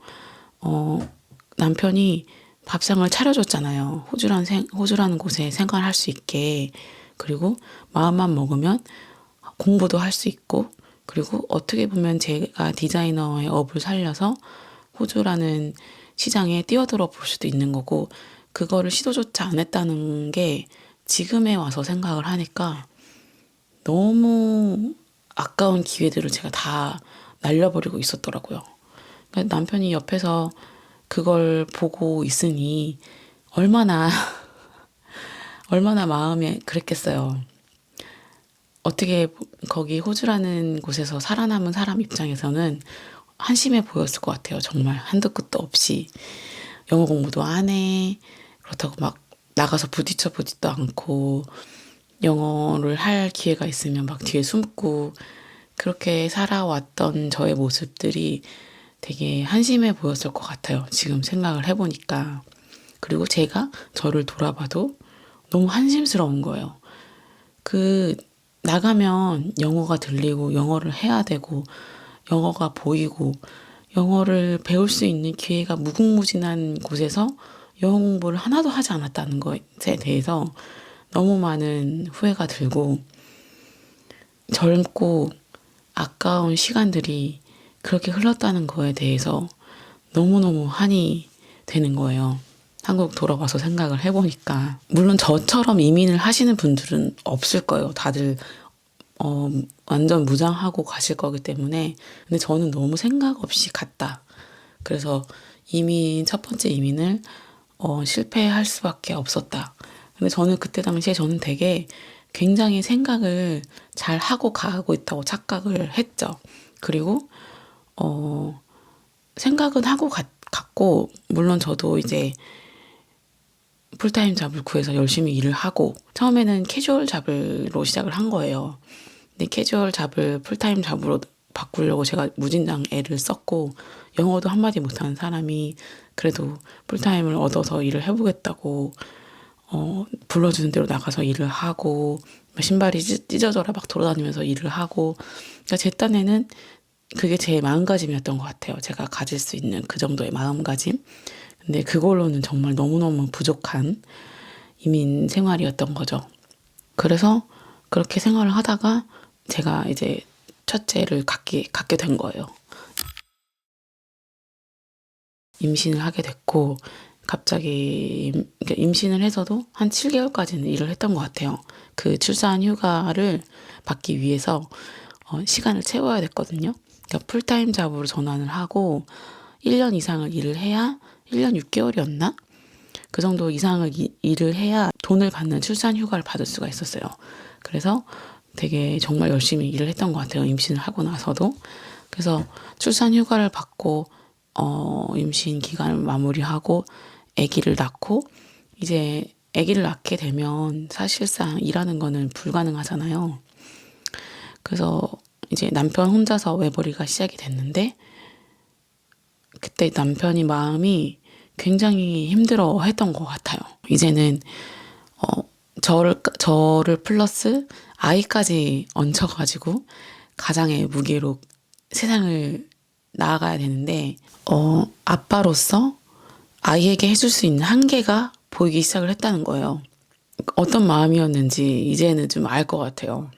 남편이 밥상을 차려줬잖아요. 호주라는 곳에 생활할 수 있게. 그리고 마음만 먹으면 공부도 할 수 있고, 그리고 어떻게 보면 제가 디자이너의 업을 살려서 호주라는 시장에 뛰어들어 볼 수도 있는 거고, 그거를 시도조차 안 했다는 게 지금에 와서 생각을 하니까 너무 아까운 기회들을 제가 다 날려버리고 있었더라고요. 그러니까 남편이 옆에서 그걸 보고 있으니 얼마나 얼마나 마음이 그랬겠어요. 어떻게 거기 호주라는 곳에서 살아남은 사람 입장에서는 한심해 보였을 것 같아요. 정말 한도 끝도 없이 영어 공부도 안 해. 그렇다고 막 나가서 부딪혀 보지도 않고, 영어를 할 기회가 있으면 막 뒤에 숨고, 그렇게 살아왔던 저의 모습들이 되게 한심해 보였을 것 같아요. 지금 생각을 해보니까. 그리고 제가 저를 돌아봐도 너무 한심스러운 거예요. 나가면 영어가 들리고, 영어를 해야 되고, 영어가 보이고, 영어를 배울 수 있는 기회가 무궁무진한 곳에서 영어 공부를 하나도 하지 않았다는 것에 대해서 너무 많은 후회가 들고, 젊고 아까운 시간들이 그렇게 흘렀다는 거에 대해서 너무너무 한이 되는 거예요. 한국 돌아와서 생각을 해보니까. 물론 저처럼 이민을 하시는 분들은 없을 거예요. 다들 완전 무장하고 가실 거기 때문에. 근데 저는 너무 생각 없이 갔다. 그래서 첫 번째 이민을 실패할 수밖에 없었다. 근데 저는 그때 당시에 저는 되게 굉장히 생각을 잘 하고 가고 있다고 착각을 했죠. 그리고 생각은 하고 갔고, 물론 저도 이제 풀타임 잡을 구해서 열심히 일을 하고, 처음에는 캐주얼 잡으로 시작을 한 거예요. 근데 캐주얼 잡을 풀타임 잡으로 바꾸려고 제가 무진장 애를 썼고, 영어도 한마디 못하는 사람이 그래도 풀타임을 얻어서 일을 해보겠다고 불러주는 대로 나가서 일을 하고, 신발이 찢어져라 막 돌아다니면서 일을 하고, 그러니까 제 딴에는 그게 제 마음가짐이었던 것 같아요. 제가 가질 수 있는 그 정도의 마음가짐. 근데 그걸로는 정말 너무너무 부족한 이민 생활이었던 거죠. 그래서 그렇게 생활을 하다가 제가 이제 첫째를 갖게 된 거예요. 임신을 하게 됐고, 갑자기 임신을 해서도 한 7개월까지는 일을 했던 것 같아요. 그 출산 휴가를 받기 위해서 시간을 채워야 됐거든요. 그러니까 풀타임 잡으로 전환을 하고 1년 이상을 일을 해야, 1년 6개월이었나? 그 정도 이상을 일을 해야 돈을 받는 출산 휴가를 받을 수가 있었어요. 그래서 되게 정말 열심히 일을 했던 것 같아요. 임신을 하고 나서도. 그래서 출산 휴가를 받고 임신 기간을 마무리하고 아기를 낳고 이제 아기를 낳게 되면 사실상 일하는 거는 불가능하잖아요. 그래서 이제 남편 혼자서 외벌이가 시작이 됐는데 그때 남편이 마음이 굉장히 힘들어 했던 것 같아요. 이제는 저를 플러스 아이까지 얹혀가지고 가장의 무게로 세상을 나아가야 되는데 아빠로서 아이에게 해줄 수 있는 한계가 보이기 시작을 했다는 거예요. 어떤 마음이었는지 이제는 좀 알 것 같아요.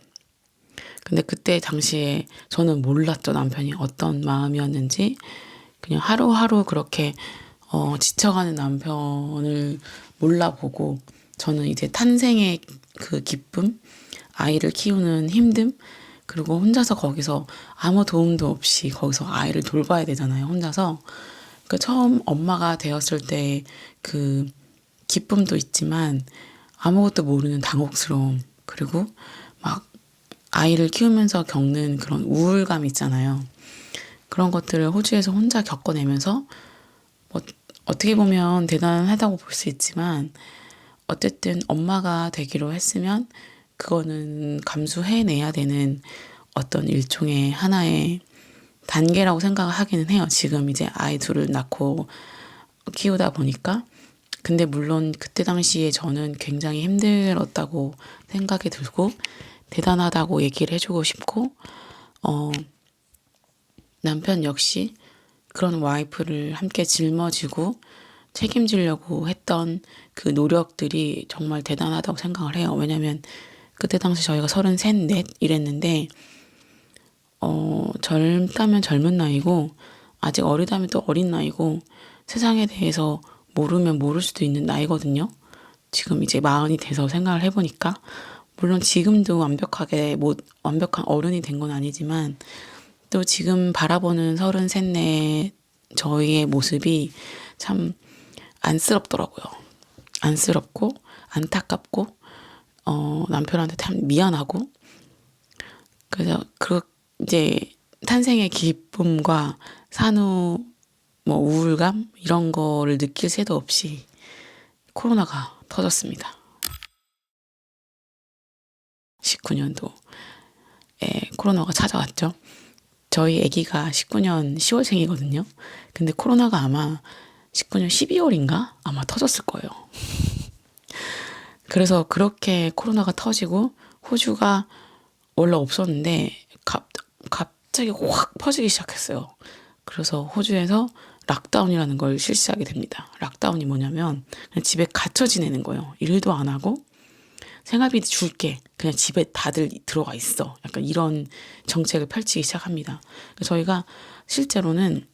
근데 그때 당시에 저는 몰랐죠. 남편이 어떤 마음이었는지. 그냥 하루하루 그렇게 지쳐가는 남편을 몰라보고 저는 이제 탄생의 그 기쁨, 아이를 키우는 힘듦, 그리고 혼자서 거기서 아무 도움도 없이 거기서 아이를 돌봐야 되잖아요. 혼자서. 그 처음 엄마가 되었을 때 그 기쁨도 있지만 아무것도 모르는 당혹스러움, 그리고 막 아이를 키우면서 겪는 그런 우울감 있잖아요. 그런 것들을 호주에서 혼자 겪어내면서 뭐 어떻게 보면 대단하다고 볼 수 있지만 어쨌든 엄마가 되기로 했으면 그거는 감수해내야 되는 어떤 일종의 하나의 단계라고 생각을 하기는 해요. 지금 이제 아이 둘을 낳고 키우다 보니까. 근데 물론 그때 당시에 저는 굉장히 힘들었다고 생각이 들고 대단하다고 얘기를 해주고 싶고 남편 역시 그런 와이프를 함께 짊어지고 책임지려고 했던 그 노력들이 정말 대단하다고 생각을 해요. 왜냐면 그때 당시 저희가 33, 4 이랬는데 젊다면 젊은 나이고 아직 어리다면 또 어린 나이고 세상에 대해서 모르면 모를 수도 있는 나이거든요. 지금 이제 40이 돼서 생각을 해보니까 물론 지금도 완벽한 어른이 된 건 아니지만 또 지금 바라보는 33, 4 저희의 모습이 참 안쓰럽더라고요. 안쓰럽고 안타깝고 남편한테 참 미안하고 그래서 이제 탄생의 기쁨과 산후 뭐 우울감 이런 거를 느낄 새도 없이 코로나가 터졌습니다. 19년도에 코로나가 찾아왔죠. 저희 아기가 19년 10월생이거든요. 근데 코로나가 아마 19년 12월인가? 아마 터졌을 거예요. 그래서 그렇게 코로나가 터지고 호주가 원래 없었는데 갑자기 확 퍼지기 시작했어요. 그래서 호주에서 락다운이라는 걸 실시하게 됩니다. 락다운이 뭐냐면 그냥 집에 갇혀 지내는 거예요. 일도 안 하고 생활비 줄게. 그냥 집에 다들 들어가 있어. 약간 이런 정책을 펼치기 시작합니다. 저희가 실제로는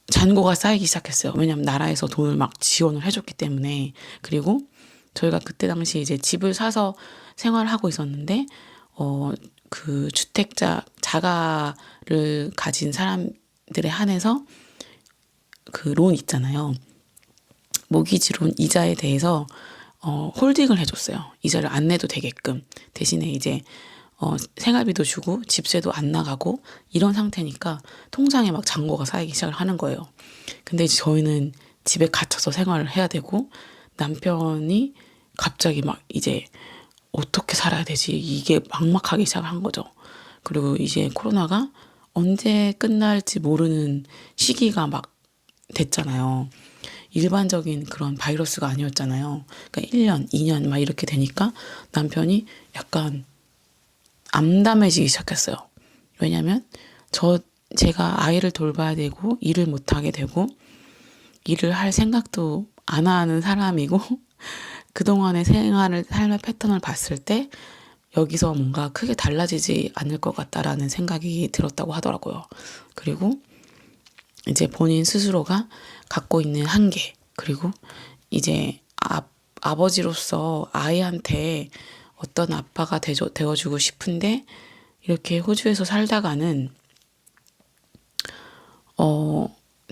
잔고가 쌓이기 시작했어요. 왜냐하면 나라에서 돈을 막 지원을 해줬기 때문에. 그리고 저희가 그때 당시 이제 집을 사서 생활을 하고 있었는데 그 자가를 가진 사람들에 한해서 그 론 있잖아요. 모기지 론 이자에 대해서 홀딩을 해줬어요. 이자를 안 내도 되게끔. 대신에 이제 생활비도 주고 집세도 안 나가고 이런 상태니까 통장에 막 잔고가 쌓이기 시작을 하는 거예요. 근데 이제 저희는 집에 갇혀서 생활을 해야 되고 남편이 갑자기 막 이제 어떻게 살아야 되지? 이게 막막하기 시작한 거죠. 그리고 이제 코로나가 언제 끝날지 모르는 시기가 막 됐잖아요. 일반적인 그런 바이러스가 아니었잖아요. 그러니까 1년, 2년 막 이렇게 되니까 남편이 약간 암담해지기 시작했어요. 왜냐면 제가 아이를 돌봐야 되고 일을 못 하게 되고 일을 할 생각도 안 하는 사람이고 그동안의 삶의 패턴을 봤을 때 여기서 뭔가 크게 달라지지 않을 것 같다라는 생각이 들었다고 하더라고요. 그리고 이제 본인 스스로가 갖고 있는 한계, 그리고 이제 아버지로서 아이한테 어떤 아빠가 되어주고 싶은데 이렇게 호주에서 살다가는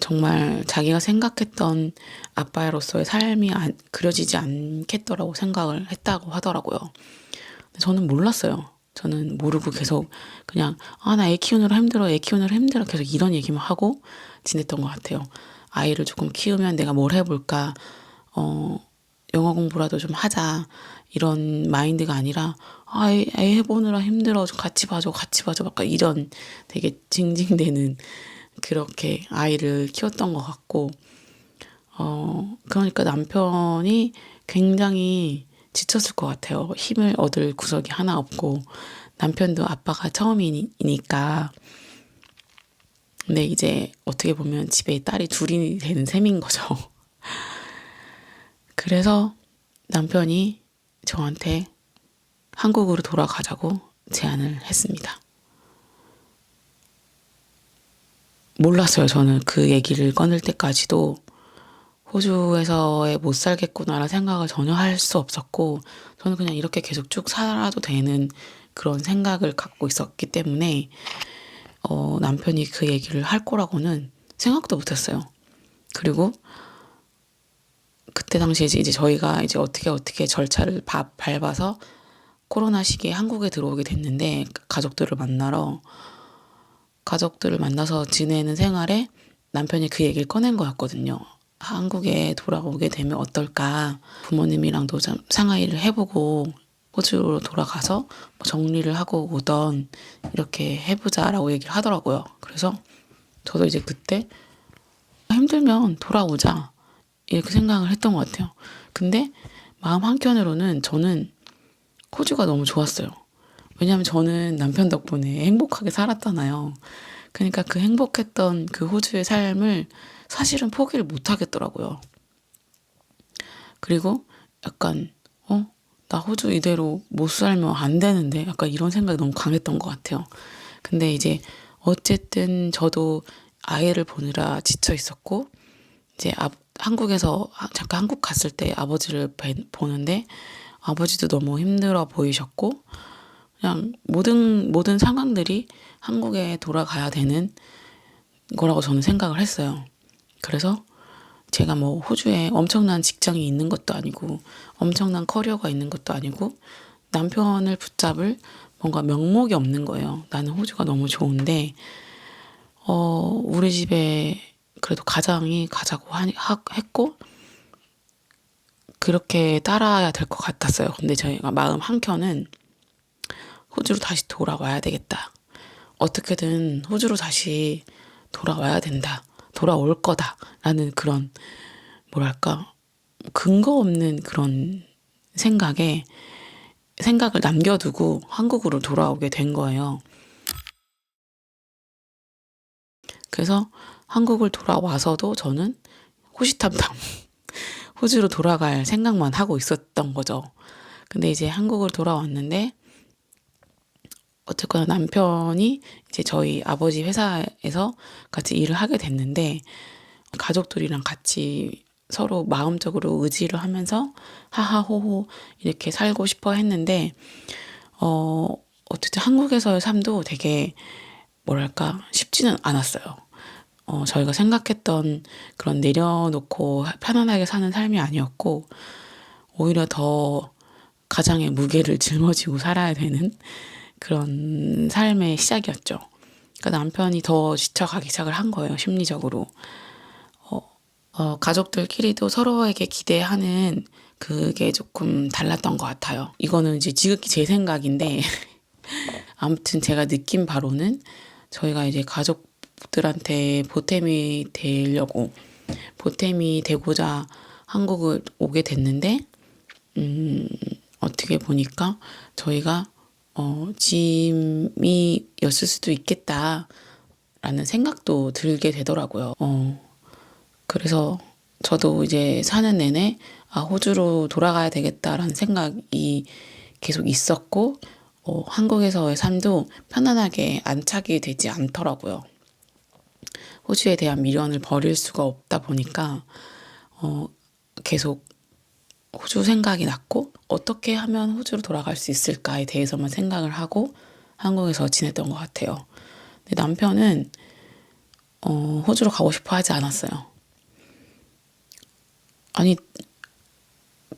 정말 자기가 생각했던 아빠로서의 삶이 그려지지 않겠더라고 생각을 했다고 하더라고요. 저는 몰랐어요. 저는 모르고 계속 그냥 나 애 키우느라 힘들어, 애 키우느라 힘들어 계속 이런 얘기만 하고 지냈던 것 같아요. 아이를 조금 키우면 내가 뭘 해볼까, 영어 공부라도 좀 하자 이런 마인드가 아니라 애 해보느라 힘들어, 좀 같이 봐줘 약간 이런 되게 징징대는 그렇게 아이를 키웠던 것 같고, 그러니까 남편이 굉장히 지쳤을 것 같아요. 힘을 얻을 구석이 하나 없고, 남편도 아빠가 처음이니까. 근데 이제 어떻게 보면 집에 딸이 둘이 되는 셈인 거죠. 그래서 남편이 저한테 한국으로 돌아가자고 제안을 했습니다. 몰랐어요. 저는 그 얘기를 꺼낼 때까지도 호주에서의 못 살겠구나라는 생각을 전혀 할 수 없었고, 저는 그냥 이렇게 계속 쭉 살아도 되는 그런 생각을 갖고 있었기 때문에 남편이 그 얘기를 할 거라고는 생각도 못했어요. 그리고 그때 당시에 이제 저희가 이제 어떻게 절차를 밟아서 코로나 시기에 한국에 들어오게 됐는데, 가족들을 만나서 지내는 생활에 남편이 그 얘기를 꺼낸 거였거든요. 한국에 돌아오게 되면 어떨까? 부모님이랑도 좀 상의를 해보고 호주로 돌아가서 뭐 정리를 하고 오던 이렇게 해보자라고 얘기를 하더라고요. 그래서 저도 이제 그때 힘들면 돌아오자 이렇게 생각을 했던 것 같아요. 근데 마음 한켠으로는 저는 호주가 너무 좋았어요. 왜냐하면 저는 남편 덕분에 행복하게 살았잖아요. 그러니까 그 행복했던 그 호주의 삶을 사실은 포기를 못 하겠더라고요. 그리고 약간, 나 호주 이대로 못 살면 안 되는데 약간 이런 생각이 너무 강했던 것 같아요. 근데 이제 어쨌든 저도 아이를 보느라 지쳐 있었고, 이제 한국에서 잠깐 한국 갔을 때 아버지를 보는데 아버지도 너무 힘들어 보이셨고, 그냥 모든 상황들이 한국에 돌아가야 되는 거라고 저는 생각을 했어요. 그래서 제가 뭐 호주에 엄청난 직장이 있는 것도 아니고 엄청난 커리어가 있는 것도 아니고 남편을 붙잡을 뭔가 명목이 없는 거예요. 나는 호주가 너무 좋은데 우리 집에 그래도 가장이 가자고 했고 그렇게 따라야 될 것 같았어요. 근데 저희가 마음 한켠은 호주로 다시 돌아와야 되겠다. 어떻게든 호주로 다시 돌아와야 된다. 돌아올 거다라는 그런 뭐랄까 근거 없는 그런 생각을 남겨두고 한국으로 돌아오게 된 거예요. 그래서 한국을 돌아와서도 저는 호시탐탐 호주로 돌아갈 생각만 하고 있었던 거죠. 근데 이제 한국을 돌아왔는데 어쨌거나 남편이 이제 저희 아버지 회사에서 같이 일을 하게 됐는데 가족들이랑 같이 서로 마음적으로 의지를 하면서 하하호호 이렇게 살고 싶어 했는데 어쨌든 한국에서의 삶도 되게 뭐랄까 쉽지는 않았어요. 저희가 생각했던 그런 내려놓고 편안하게 사는 삶이 아니었고 오히려 더 가장의 무게를 짊어지고 살아야 되는 그런 삶의 시작이었죠. 그러니까 남편이 더 지쳐가기 시작을 한 거예요, 심리적으로. 가족들끼리도 서로에게 기대하는 그게 조금 달랐던 것 같아요. 이거는 이제 지극히 제 생각인데 아무튼 제가 느낀 바로는 저희가 이제 가족들한테 보탬이 되고자 한국을 오게 됐는데 어떻게 보니까 저희가 짐이었을 수도 있겠다라는 생각도 들게 되더라고요. 그래서 저도 이제 사는 내내 호주로 돌아가야 되겠다라는 생각이 계속 있었고 한국에서의 삶도 편안하게 안착이 되지 않더라고요. 호주에 대한 미련을 버릴 수가 없다 보니까 계속 호주 생각이 났고 어떻게 하면 호주로 돌아갈 수 있을까에 대해서만 생각을 하고 한국에서 지냈던 것 같아요. 근데 남편은 호주로 가고 싶어 하지 않았어요. 아니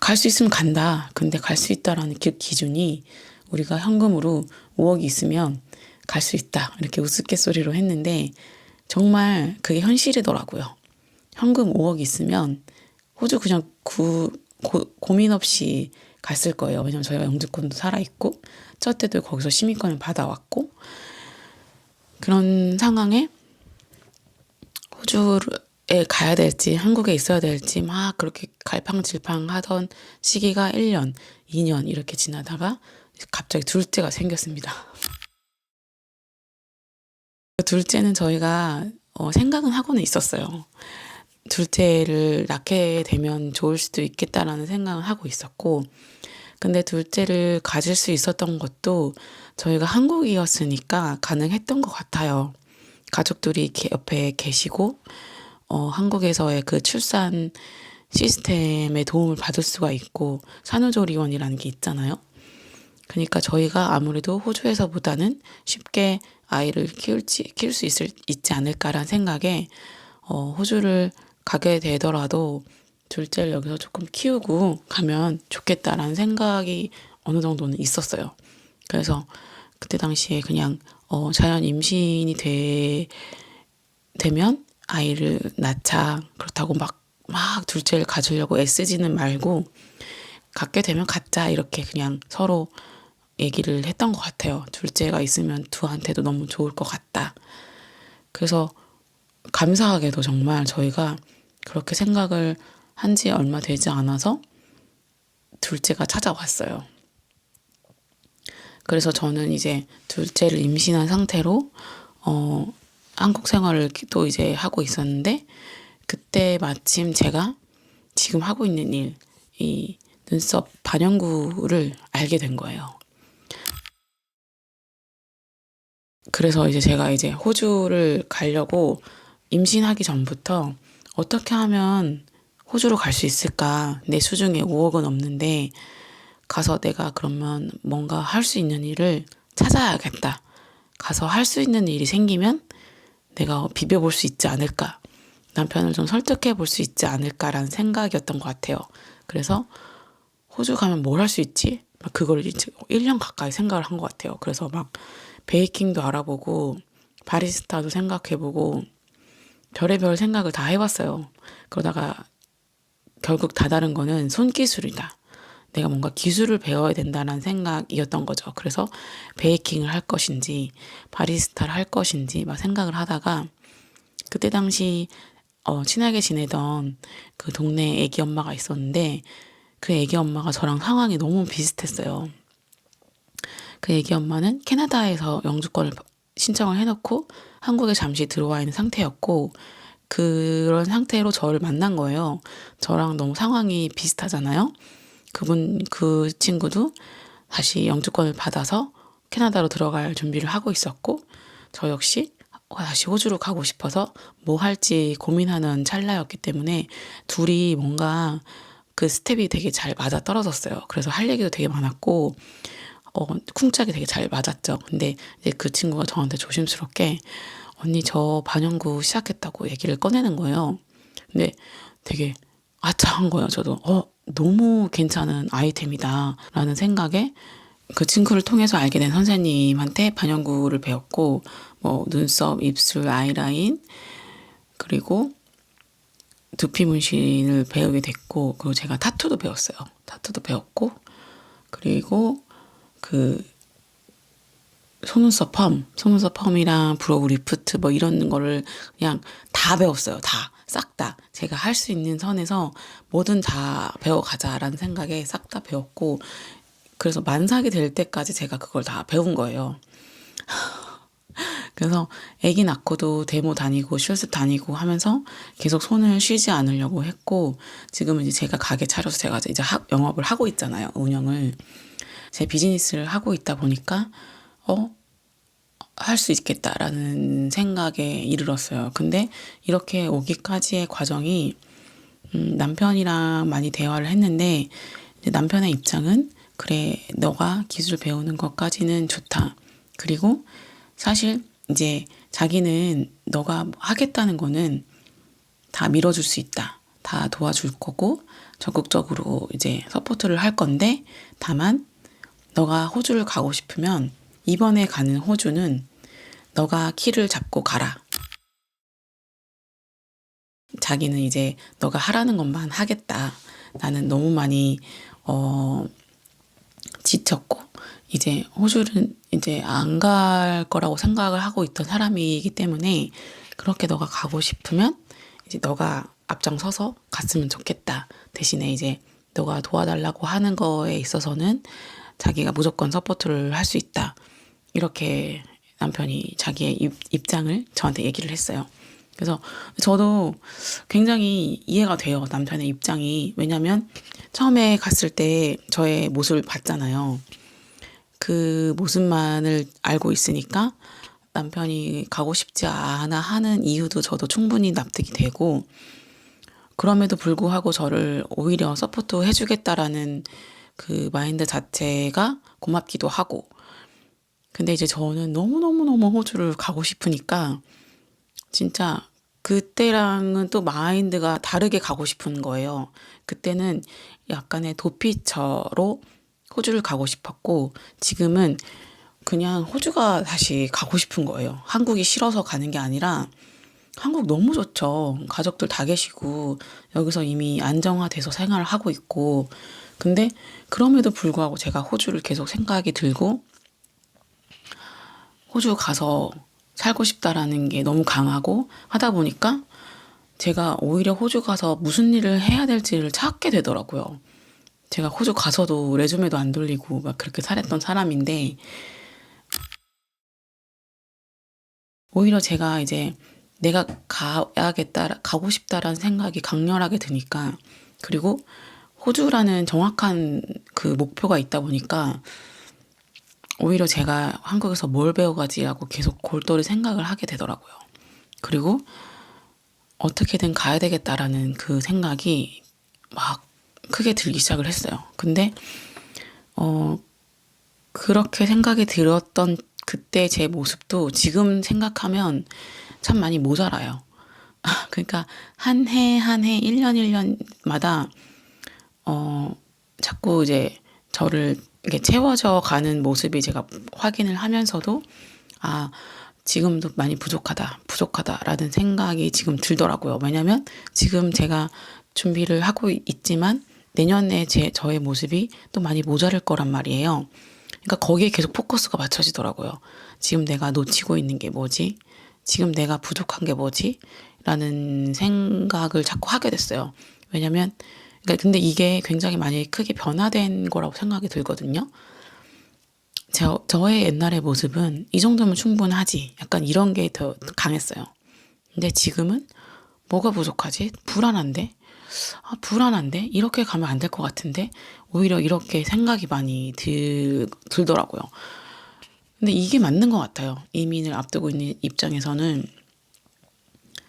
갈 수 있으면 간다. 근데 갈 수 있다라는 그 기준이 우리가 현금으로 5억이 있으면 갈 수 있다. 이렇게 우스갯소리로 했는데 정말 그게 현실이더라고요. 현금 5억 있으면 호주 그냥 고민 없이 갔을 거예요. 왜냐면 저희가 영주권도 살아있고 저 때도 거기서 시민권을 받아왔고 그런 상황에 호주에 가야 될지 한국에 있어야 될지 막 그렇게 갈팡질팡 하던 시기가 1년, 2년 이렇게 지나다가 갑자기 둘째가 생겼습니다. 둘째는 저희가 생각은 하고는 있었어요. 둘째를 낳게 되면 좋을 수도 있겠다라는 생각을 하고 있었고 근데 둘째를 가질 수 있었던 것도 저희가 한국이었으니까 가능했던 것 같아요. 가족들이 옆에 계시고 한국에서의 그 출산 시스템의 도움을 받을 수가 있고 산후조리원이라는 게 있잖아요. 그러니까 저희가 아무래도 호주에서보다는 쉽게 아이를 키울 수 있지 않을까라는 생각에 호주를 가게 되더라도 둘째를 여기서 조금 키우고 가면 좋겠다라는 생각이 어느 정도는 있었어요. 그래서 그때 당시에 그냥 자연 임신이 되면 아이를 낳자. 그렇다고 막 둘째를 가지려고 애쓰지는 말고 갖게 되면 갖자. 이렇게 그냥 서로 얘기를 했던 것 같아요. 둘째가 있으면 두한테도 너무 좋을 것 같다. 그래서 감사하게도 정말 저희가 그렇게 생각을 한 지 얼마 되지 않아서 둘째가 찾아왔어요. 그래서 저는 이제 둘째를 임신한 상태로 한국 생활을 또 이제 하고 있었는데 그때 마침 제가 지금 하고 있는 일, 이 눈썹 반영구를 알게 된 거예요. 그래서 이제 제가 이제 호주를 가려고 임신하기 전부터 어떻게 하면 호주로 갈 수 있을까? 내 수중에 5억은 없는데 가서 내가 그러면 뭔가 할 수 있는 일을 찾아야겠다. 가서 할 수 있는 일이 생기면 내가 비벼볼 수 있지 않을까. 남편을 좀 설득해 볼 수 있지 않을까라는 생각이었던 것 같아요. 그래서 호주 가면 뭘 할 수 있지? 막 그걸 이제 1년 가까이 생각을 한 것 같아요. 그래서 막 베이킹도 알아보고 바리스타도 생각해보고 별의별 생각을 다 해봤어요. 그러다가 결국 다다른 거는 손기술이다. 내가 뭔가 기술을 배워야 된다는 생각이었던 거죠. 그래서 베이킹을 할 것인지 바리스타를 할 것인지 막 생각을 하다가 그때 당시 친하게 지내던 그 동네 애기 엄마가 있었는데 그 애기 엄마가 저랑 상황이 너무 비슷했어요. 그 애기 엄마는 캐나다에서 영주권을 신청을 해놓고 한국에 잠시 들어와 있는 상태였고 그런 상태로 저를 만난 거예요. 저랑 너무 상황이 비슷하잖아요. 그 친구도 다시 영주권을 받아서 캐나다로 들어갈 준비를 하고 있었고 저 역시 다시 호주로 가고 싶어서 뭐 할지 고민하는 찰나였기 때문에 둘이 뭔가 그 스텝이 되게 잘 맞아 떨어졌어요. 그래서 할 얘기도 되게 많았고 쿵짝이 되게 잘 맞았죠. 근데 이제 그 친구가 저한테 조심스럽게 언니 저 반영구 시작했다고 얘기를 꺼내는 거예요. 근데 되게 아차한 거예요. 저도 너무 괜찮은 아이템이다 라는 생각에 그 친구를 통해서 알게 된 선생님한테 반영구를 배웠고 뭐 눈썹, 입술, 아이라인 그리고 두피 문신을 배우게 됐고 그리고 제가 타투도 배웠어요. 타투도 배웠고 그리고 그 속눈썹 펌이랑 브로우 리프트 뭐 이런 거를 그냥 다 배웠어요. 싹 다. 제가 할 수 있는 선에서 뭐든 다 배워가자라는 생각에 싹 다 배웠고 그래서 만삭이 될 때까지 제가 그걸 다 배운 거예요. 그래서 아기 낳고도 데모 다니고 실습 다니고 하면서 계속 손을 쉬지 않으려고 했고 지금은 이제 제가 가게 차려서 제가 이제 영업을 하고 있잖아요. 운영을. 제 비즈니스를 하고 있다 보니까 할 수 있겠다라는 생각에 이르렀어요. 근데 이렇게 오기까지의 과정이 남편이랑 많이 대화를 했는데 이제 남편의 입장은 그래 너가 기술 배우는 것까지는 좋다. 그리고 사실 이제 자기는 너가 하겠다는 거는 다 밀어줄 수 있다. 다 도와줄 거고 적극적으로 이제 서포트를 할 건데 다만 너가 호주를 가고 싶으면 이번에 가는 호주는 너가 키를 잡고 가라. 자기는 이제 너가 하라는 것만 하겠다. 나는 너무 많이 지쳤고 이제 호주는 이제 안 갈 거라고 생각을 하고 있던 사람이기 때문에 그렇게 너가 가고 싶으면 이제 너가 앞장서서 갔으면 좋겠다. 대신에 이제 너가 도와달라고 하는 거에 있어서는 자기가 무조건 서포트를 할 수 있다. 이렇게 남편이 자기의 입장을 저한테 얘기를 했어요. 그래서 저도 굉장히 이해가 돼요. 남편의 입장이. 왜냐면 처음에 갔을 때 저의 모습을 봤잖아요. 그 모습만을 알고 있으니까 남편이 가고 싶지 않아 하는 이유도 저도 충분히 납득이 되고, 그럼에도 불구하고 저를 오히려 서포트 해주겠다라는 그 마인드 자체가 고맙기도 하고. 근데 이제 저는 너무너무너무 호주를 가고 싶으니까 진짜 그때랑은 또 마인드가 다르게 가고 싶은 거예요. 그때는 약간의 도피처로 호주를 가고 싶었고, 지금은 그냥 호주가 다시 가고 싶은 거예요. 한국이 싫어서 가는 게 아니라 한국 너무 좋죠. 가족들 다 계시고 여기서 이미 안정화돼서 생활을 하고 있고. 근데 그럼에도 불구하고 제가 호주를 계속 생각이 들고 호주 가서 살고 싶다라는 게 너무 강하고 하다 보니까 제가 오히려 호주 가서 무슨 일을 해야 될지를 찾게 되더라고요. 제가 호주 가서도 레주메도 안 돌리고 막 그렇게 살았던 사람인데, 오히려 제가 이제 내가 가야겠다, 가고 싶다라는 생각이 강렬하게 드니까, 그리고 호주라는 정확한 그 목표가 있다 보니까 오히려 제가 한국에서 뭘 배워가지라고 계속 골똘히 생각을 하게 되더라고요. 그리고 어떻게든 가야 되겠다라는 그 생각이 막 크게 들기 시작을 했어요. 근데 그렇게 생각이 들었던 그때 제 모습도 지금 생각하면 참 많이 모자라요. 그러니까 한 해 한 해 1년 1년마다 자꾸 이제 저를 이렇게 채워져 가는 모습이 제가 확인을 하면서도 아, 지금도 많이 부족하다라는 생각이 지금 들더라고요. 왜냐면 지금 제가 준비를 하고 있지만 내년에 저의 모습이 또 많이 모자랄 거란 말이에요. 그러니까 거기에 계속 포커스가 맞춰지더라고요. 지금 내가 놓치고 있는 게 뭐지? 지금 내가 부족한 게 뭐지? 라는 생각을 자꾸 하게 됐어요. 왜냐면, 그러니까 근데 이게 굉장히 많이 크게 변화된 거라고 생각이 들거든요. 저의 옛날의 모습은 이 정도면 충분하지. 약간 이런 게 더 강했어요. 근데 지금은 뭐가 부족하지? 불안한데? 불안한데? 이렇게 가면 안 될 것 같은데? 오히려 이렇게 생각이 많이 들더라고요. 근데 이게 맞는 것 같아요. 이민을 앞두고 있는 입장에서는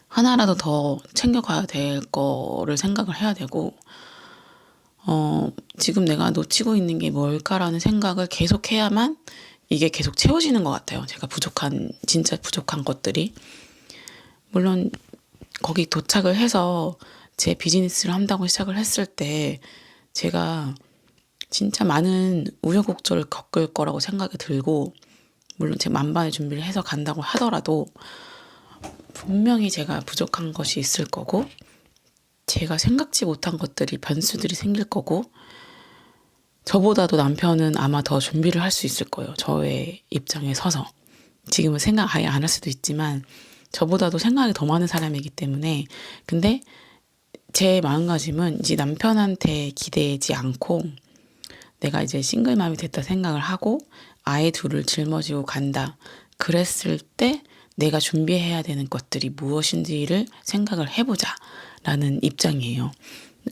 하나라도 더 챙겨가야 될 거를 생각을 해야 되고, 지금 내가 놓치고 있는 게 뭘까라는 생각을 계속 해야만 이게 계속 채워지는 것 같아요. 제가 진짜 부족한 것들이. 물론, 거기 도착을 해서 제 비즈니스를 한다고 시작을 했을 때 제가 진짜 많은 우여곡절을 겪을 거라고 생각이 들고, 물론 제가 만반의 준비를 해서 간다고 하더라도 분명히 제가 부족한 것이 있을 거고, 제가 생각지 못한 변수들이 생길 거고, 저보다도 남편은 아마 더 준비를 할 수 있을 거예요. 저의 입장에 서서. 지금은 생각 아예 안 할 수도 있지만 저보다도 생각이 더 많은 사람이기 때문에. 근데 제 마음가짐은 이제 남편한테 기대지 않고 내가 이제 싱글맘이 됐다 생각을 하고 아이 둘을 짊어지고 간다. 그랬을 때 내가 준비해야 되는 것들이 무엇인지를 생각을 해보자 라는 입장이에요.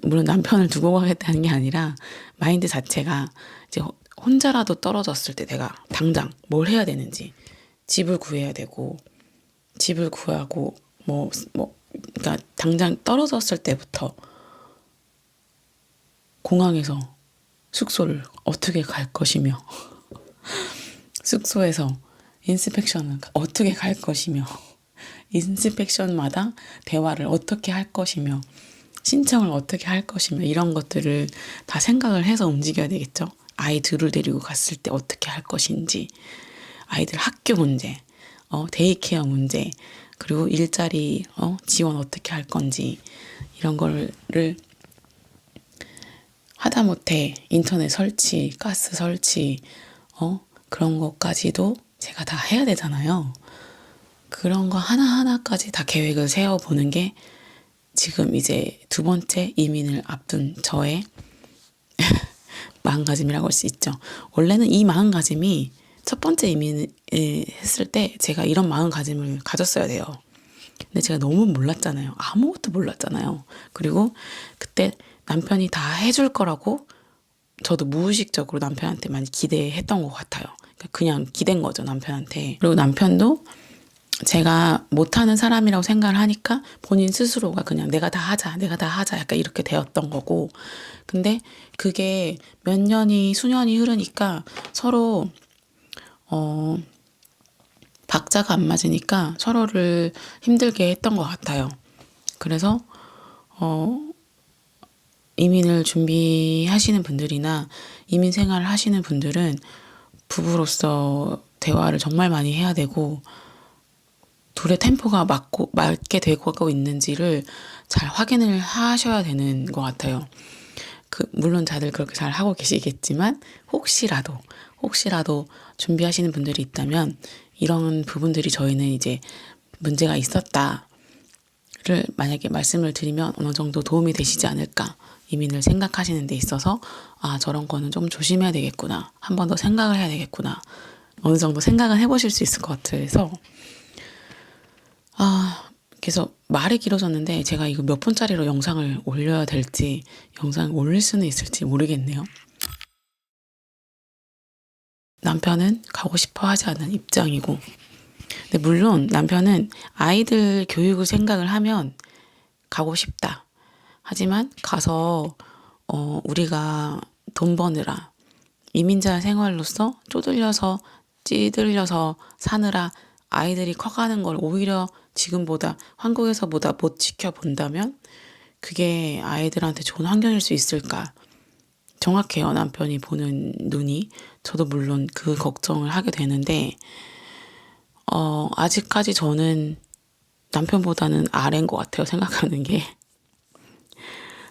물론 남편을 두고 가겠다는 게 아니라 마인드 자체가 이제 혼자라도 떨어졌을 때 내가 당장 뭘 해야 되는지, 집을 구해야 되고, 집을 구하고 그러니까 당장 떨어졌을 때부터 공항에서 숙소를 어떻게 갈 것이며 숙소에서 인스펙션을 어떻게 갈 것이며 인스펙션마다 대화를 어떻게 할 것이며 신청을 어떻게 할 것이며 이런 것들을 다 생각을 해서 움직여야 되겠죠. 아이들을 데리고 갔을 때 어떻게 할 것인지, 아이들 학교 문제, 데이케어 문제, 그리고 일자리, 지원 어떻게 할 건지, 이런 거를 하다못해 인터넷 설치, 가스 설치, 그런 것까지도 제가 다 해야 되잖아요. 그런 거 하나하나까지 다 계획을 세워보는 게 지금 이제 두 번째 이민을 앞둔 저의 마음가짐이라고 할 수 있죠. 원래는 이 마음가짐이 첫 번째 이민을 했을 때 제가 이런 마음가짐을 가졌어야 돼요. 근데 제가 너무 몰랐잖아요. 아무것도 몰랐잖아요. 그리고 그때 남편이 다 해줄 거라고 저도 무의식적으로 남편한테 많이 기대했던 것 같아요. 그냥 기댄 거죠, 남편한테. 그리고 남편도 제가 못하는 사람이라고 생각을 하니까 본인 스스로가 그냥 내가 다 하자, 내가 다 하자 약간 이렇게 되었던 거고. 근데 그게 몇 년이, 수년이 흐르니까 서로, 박자가 안 맞으니까 서로를 힘들게 했던 것 같아요. 그래서, 이민을 준비하시는 분들이나 이민 생활을 하시는 분들은 부부로서 대화를 정말 많이 해야 되고, 둘의 템포가 맞게 되고 있는지를 잘 확인을 하셔야 되는 것 같아요. 물론 다들 그렇게 잘 하고 계시겠지만, 혹시라도 준비하시는 분들이 있다면, 이런 부분들이 저희는 이제 문제가 있었다를 만약에 말씀을 드리면 어느 정도 도움이 되시지 않을까. 이민을 생각하시는 데 있어서, 저런 거는 좀 조심해야 되겠구나. 한 번 더 생각을 해야 되겠구나. 어느 정도 생각은 해보실 수 있을 것 같아서, 그래서 말이 길어졌는데 제가 이거 몇 분짜리로 영상을 올려야 될지, 영상을 올릴 수는 있을지 모르겠네요. 남편은 가고 싶어 하지 않는 입장이고, 근데 물론 남편은 아이들 교육을 생각을 하면 가고 싶다. 하지만 가서 우리가 돈 버느라 이민자 생활로서 쪼들려서 찌들려서 사느라 아이들이 커가는 걸 오히려 지금보다 한국에서보다 못 지켜본다면 그게 아이들한테 좋은 환경일 수 있을까? 정확해요. 남편이 보는 눈이. 저도 물론 그 걱정을 하게 되는데 아직까지 저는 남편보다는 아래인 것 같아요. 생각하는 게.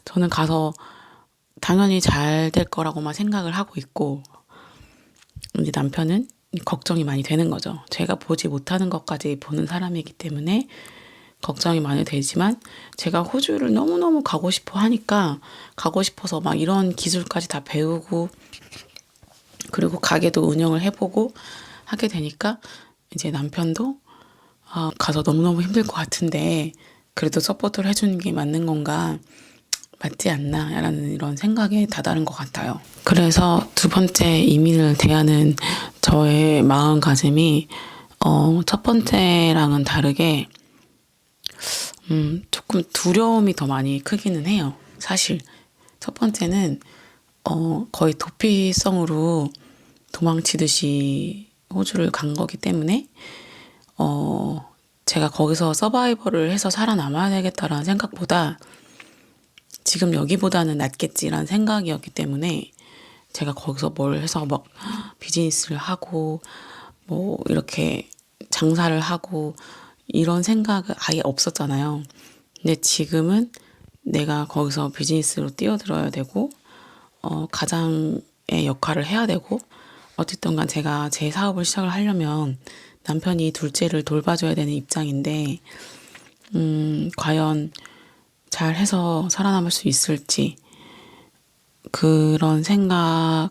저는 가서 당연히 잘 될 거라고만 생각을 하고 있고, 이제 남편은 걱정이 많이 되는 거죠. 제가 보지 못하는 것까지 보는 사람이기 때문에 걱정이 많이 되지만, 제가 호주를 너무너무 가고 싶어 하니까, 가고 싶어서 막 이런 기술까지 다 배우고, 그리고 가게도 운영을 해보고 하게 되니까, 이제 남편도 가서 너무너무 힘들 것 같은데, 그래도 서포트를 해주는 게 맞는 건가, 맞지 않나, 라는 이런 생각에 다다른 것 같아요. 그래서 두 번째 이민을 대하는 저의 마음가짐이, 첫 번째랑은 다르게, 조금 두려움이 더 많이 크기는 해요. 사실. 첫 번째는, 거의 도피성으로 도망치듯이 호주를 간 거기 때문에, 제가 거기서 서바이벌을 해서 살아남아야 되겠다라는 생각보다 지금 여기보다는 낫겠지라는 생각이었기 때문에 제가 거기서 뭘 해서 막 비즈니스를 하고 뭐 이렇게 장사를 하고 이런 생각은 아예 없었잖아요. 근데 지금은 내가 거기서 비즈니스로 뛰어들어야 되고 가장의 역할을 해야 되고 어쨌든 간 제가 제 사업을 시작을 하려면 남편이 둘째를 돌봐줘야 되는 입장인데 과연 잘 해서 살아남을 수 있을지 그런 생각,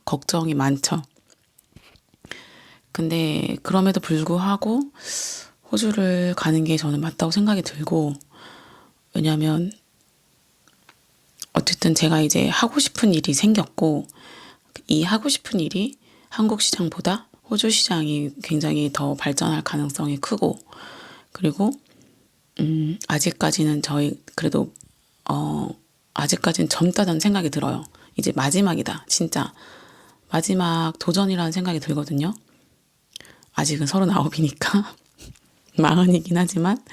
걱정이 많죠. 근데 그럼에도 불구하고 호주를 가는 게 저는 맞다고 생각이 들고, 왜냐면 어쨌든 제가 이제 하고 싶은 일이 생겼고, 이 하고 싶은 일이 한국 시장보다 호주 시장이 굉장히 더 발전할 가능성이 크고, 그리고 아직까지는 그래도 아직까지는 젊다는 생각이 들어요. 이제 마지막이다. 진짜 마지막 도전이라는 생각이 들거든요. 아직은 39이니까 40이긴 하지만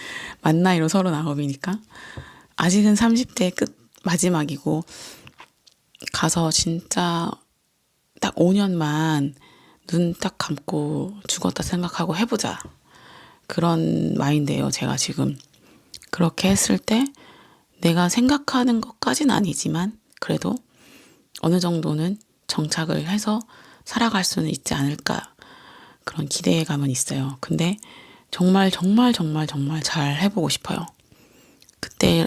만 나이로 39이니까 아직은 30대 끝 마지막이고, 가서 진짜 딱 5년만 눈 딱 감고 죽었다 생각하고 해보자. 그런 마인드예요, 제가 지금. 그렇게 했을 때 내가 생각하는 것까진 아니지만 그래도 어느 정도는 정착을 해서 살아갈 수는 있지 않을까. 그런 기대감은 있어요. 근데 정말 정말 정말 정말 잘 해보고 싶어요. 그때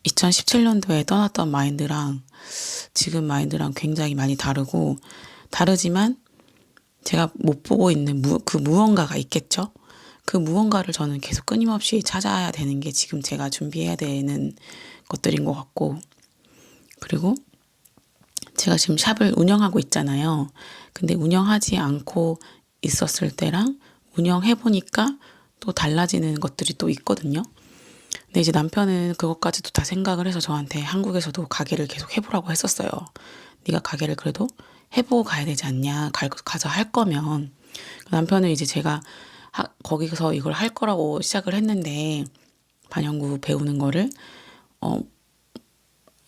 2017년도에 떠났던 마인드랑 지금 마인드랑 굉장히 많이 다르지만 제가 못 보고 있는 그 무언가가 있겠죠? 그 무언가를 저는 계속 끊임없이 찾아야 되는 게 지금 제가 준비해야 되는 것들인 것 같고, 그리고 제가 지금 샵을 운영하고 있잖아요. 근데 운영하지 않고 있었을 때랑 운영해보니까 또 달라지는 것들이 또 있거든요. 근데 이제 남편은 그것까지도 다 생각을 해서 저한테 한국에서도 가게를 계속 해보라고 했었어요. 네가 가게를 그래도 해보고 가야 되지 않냐. 가서 할 거면. 남편은 이제 제가 거기서 이걸 할 거라고 시작을 했는데 반영구 배우는 거를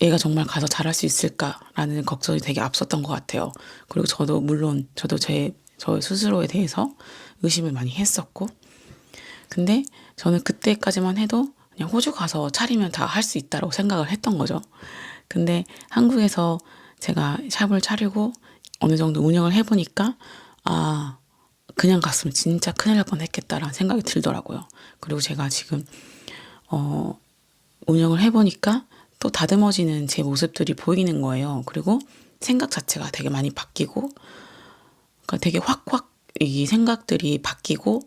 얘가 정말 가서 잘할 수 있을까라는 걱정이 되게 앞섰던 것 같아요. 그리고 저도 물론 저도 저 스스로에 대해서 의심을 많이 했었고, 근데 저는 그때까지만 해도 그냥 호주 가서 차리면 다 할 수 있다고 생각을 했던 거죠. 근데 한국에서 제가 샵을 차리고 어느 정도 운영을 해보니까 그냥 갔으면 진짜 큰일 날 뻔했겠다라는 생각이 들더라고요. 그리고 제가 지금 운영을 해보니까 또 다듬어지는 제 모습들이 보이는 거예요. 그리고 생각 자체가 되게 많이 바뀌고, 그러니까 되게 확확 이 생각들이 바뀌고,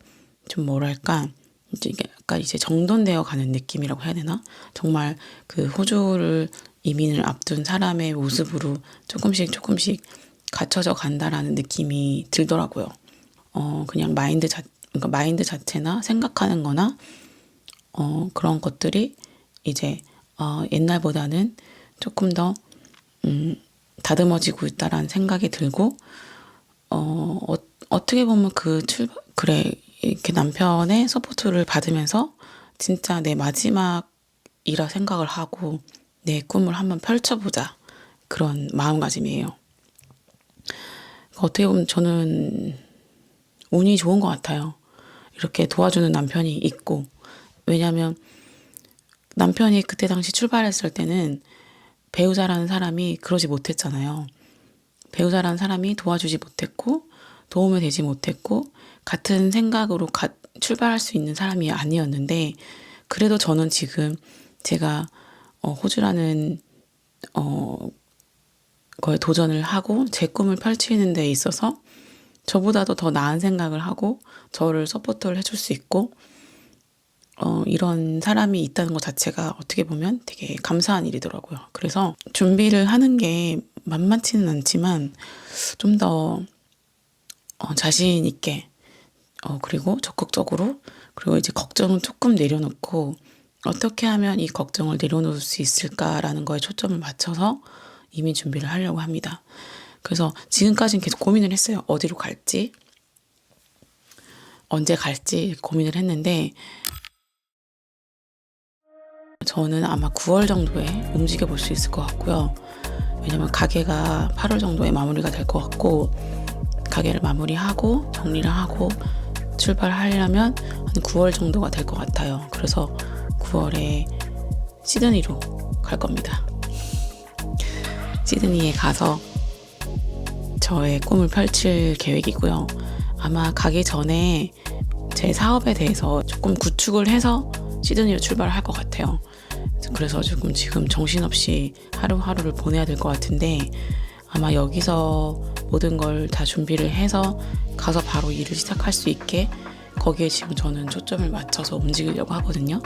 좀 뭐랄까, 이제 약간 이제 정돈되어 가는 느낌이라고 해야 되나? 정말 그 호주를 이민을 앞둔 사람의 모습으로 조금씩 갖춰져 간다라는 느낌이 들더라고요. 그냥 그러니까 마인드 자체나 생각하는 거나, 그런 것들이 이제, 옛날보다는 조금 더, 다듬어지고 있다라는 생각이 들고, 어떻게 보면 그래, 이렇게 남편의 서포트를 받으면서 진짜 내 마지막이라 생각을 하고 내 꿈을 한번 펼쳐보자. 그런 마음가짐이에요. 어떻게 보면 저는 운이 좋은 것 같아요. 이렇게 도와주는 남편이 있고. 왜냐면 남편이 그때 당시 출발했을 때는 배우자라는 사람이 그러지 못했잖아요. 배우자라는 사람이 도와주지 못했고 도움이 되지 못했고 같은 생각으로 출발할 수 있는 사람이 아니었는데, 그래도 저는 지금 제가 호주라는 거에 도전을 하고 제 꿈을 펼치는 데 있어서 저보다도 더 나은 생각을 하고 저를 서포트를 해줄 수 있고, 이런 사람이 있다는 것 자체가 어떻게 보면 되게 감사한 일이더라고요. 그래서 준비를 하는 게 만만치는 않지만 좀 더 자신 있게, 그리고 적극적으로, 그리고 이제 걱정은 조금 내려놓고 어떻게 하면 이 걱정을 내려놓을 수 있을까라는 거에 초점을 맞춰서 이민 준비를 하려고 합니다. 그래서 지금까지는 계속 고민을 했어요. 어디로 갈지, 언제 갈지 고민을 했는데, 저는 아마 9월 정도에 움직여 볼 수 있을 것 같고요. 왜냐면 가게가 8월 정도에 마무리가 될 것 같고, 가게를 마무리하고 정리를 하고 출발하려면 한 9월 정도가 될 것 같아요. 그래서 9월에 시드니로 갈 겁니다. 시드니에 가서 저의 꿈을 펼칠 계획이고요. 아마 가기 전에 제 사업에 대해서 조금 구축을 해서 시드니로 출발을 할 것 같아요. 그래서 지금 정신없이 하루하루를 보내야 될 것 같은데, 아마 여기서 모든 걸 다 준비를 해서 가서 바로 일을 시작할 수 있게 거기에 지금 저는 초점을 맞춰서 움직이려고 하거든요.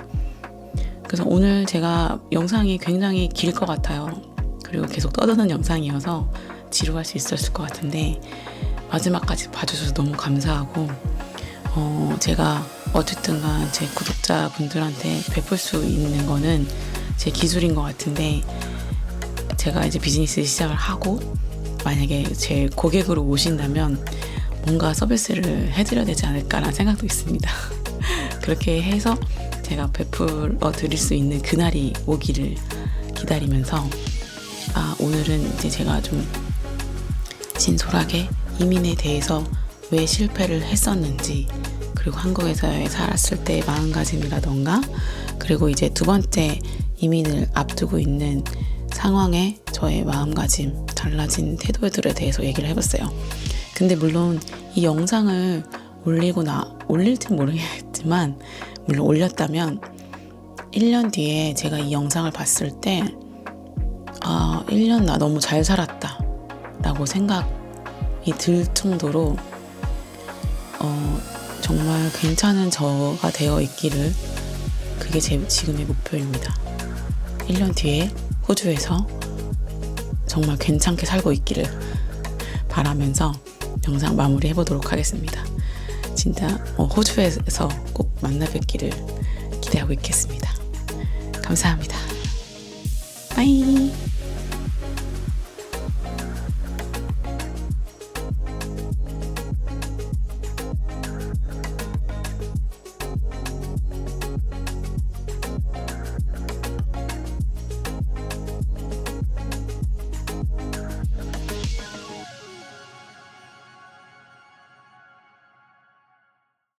그래서 오늘 제가 영상이 굉장히 길 것 같아요. 그리고 계속 떠드는 영상이어서 지루할 수 있었을 것 같은데 마지막까지 봐주셔서 너무 감사하고, 제가 어쨌든 간 제 구독자분들한테 베풀 수 있는 거는 제 기술인 것 같은데, 제가 이제 비즈니스 시작을 하고 만약에 제 고객으로 오신다면 뭔가 서비스를 해드려야 되지 않을까라는 생각도 있습니다. 그렇게 해서 제가 베풀어 드릴 수 있는 그날이 오기를 기다리면서 오늘은 이제 제가 좀 진솔하게 이민에 대해서 왜 실패를 했었는지, 그리고 한국에서 살았을 때의 마음가짐이라던가, 그리고 이제 두 번째 이민을 앞두고 있는 상황에 저의 마음가짐, 달라진 태도들에 대해서 얘기를 해봤어요. 근데 물론 이 영상을 올릴진 모르겠지만, 물론 올렸다면 1년 뒤에 제가 이 영상을 봤을 때 1년 나 너무 잘 살았다 라고 생각이 들 정도로 정말 괜찮은 저가 되어 있기를, 그게 제 지금의 목표입니다. 1년 뒤에 호주에서 정말 괜찮게 살고 있기를 바라면서 영상 마무리 해보도록 하겠습니다. 진짜 호주에서 꼭 만나 뵙기를 기대하고 있겠습니다. 감사합니다. 빠이.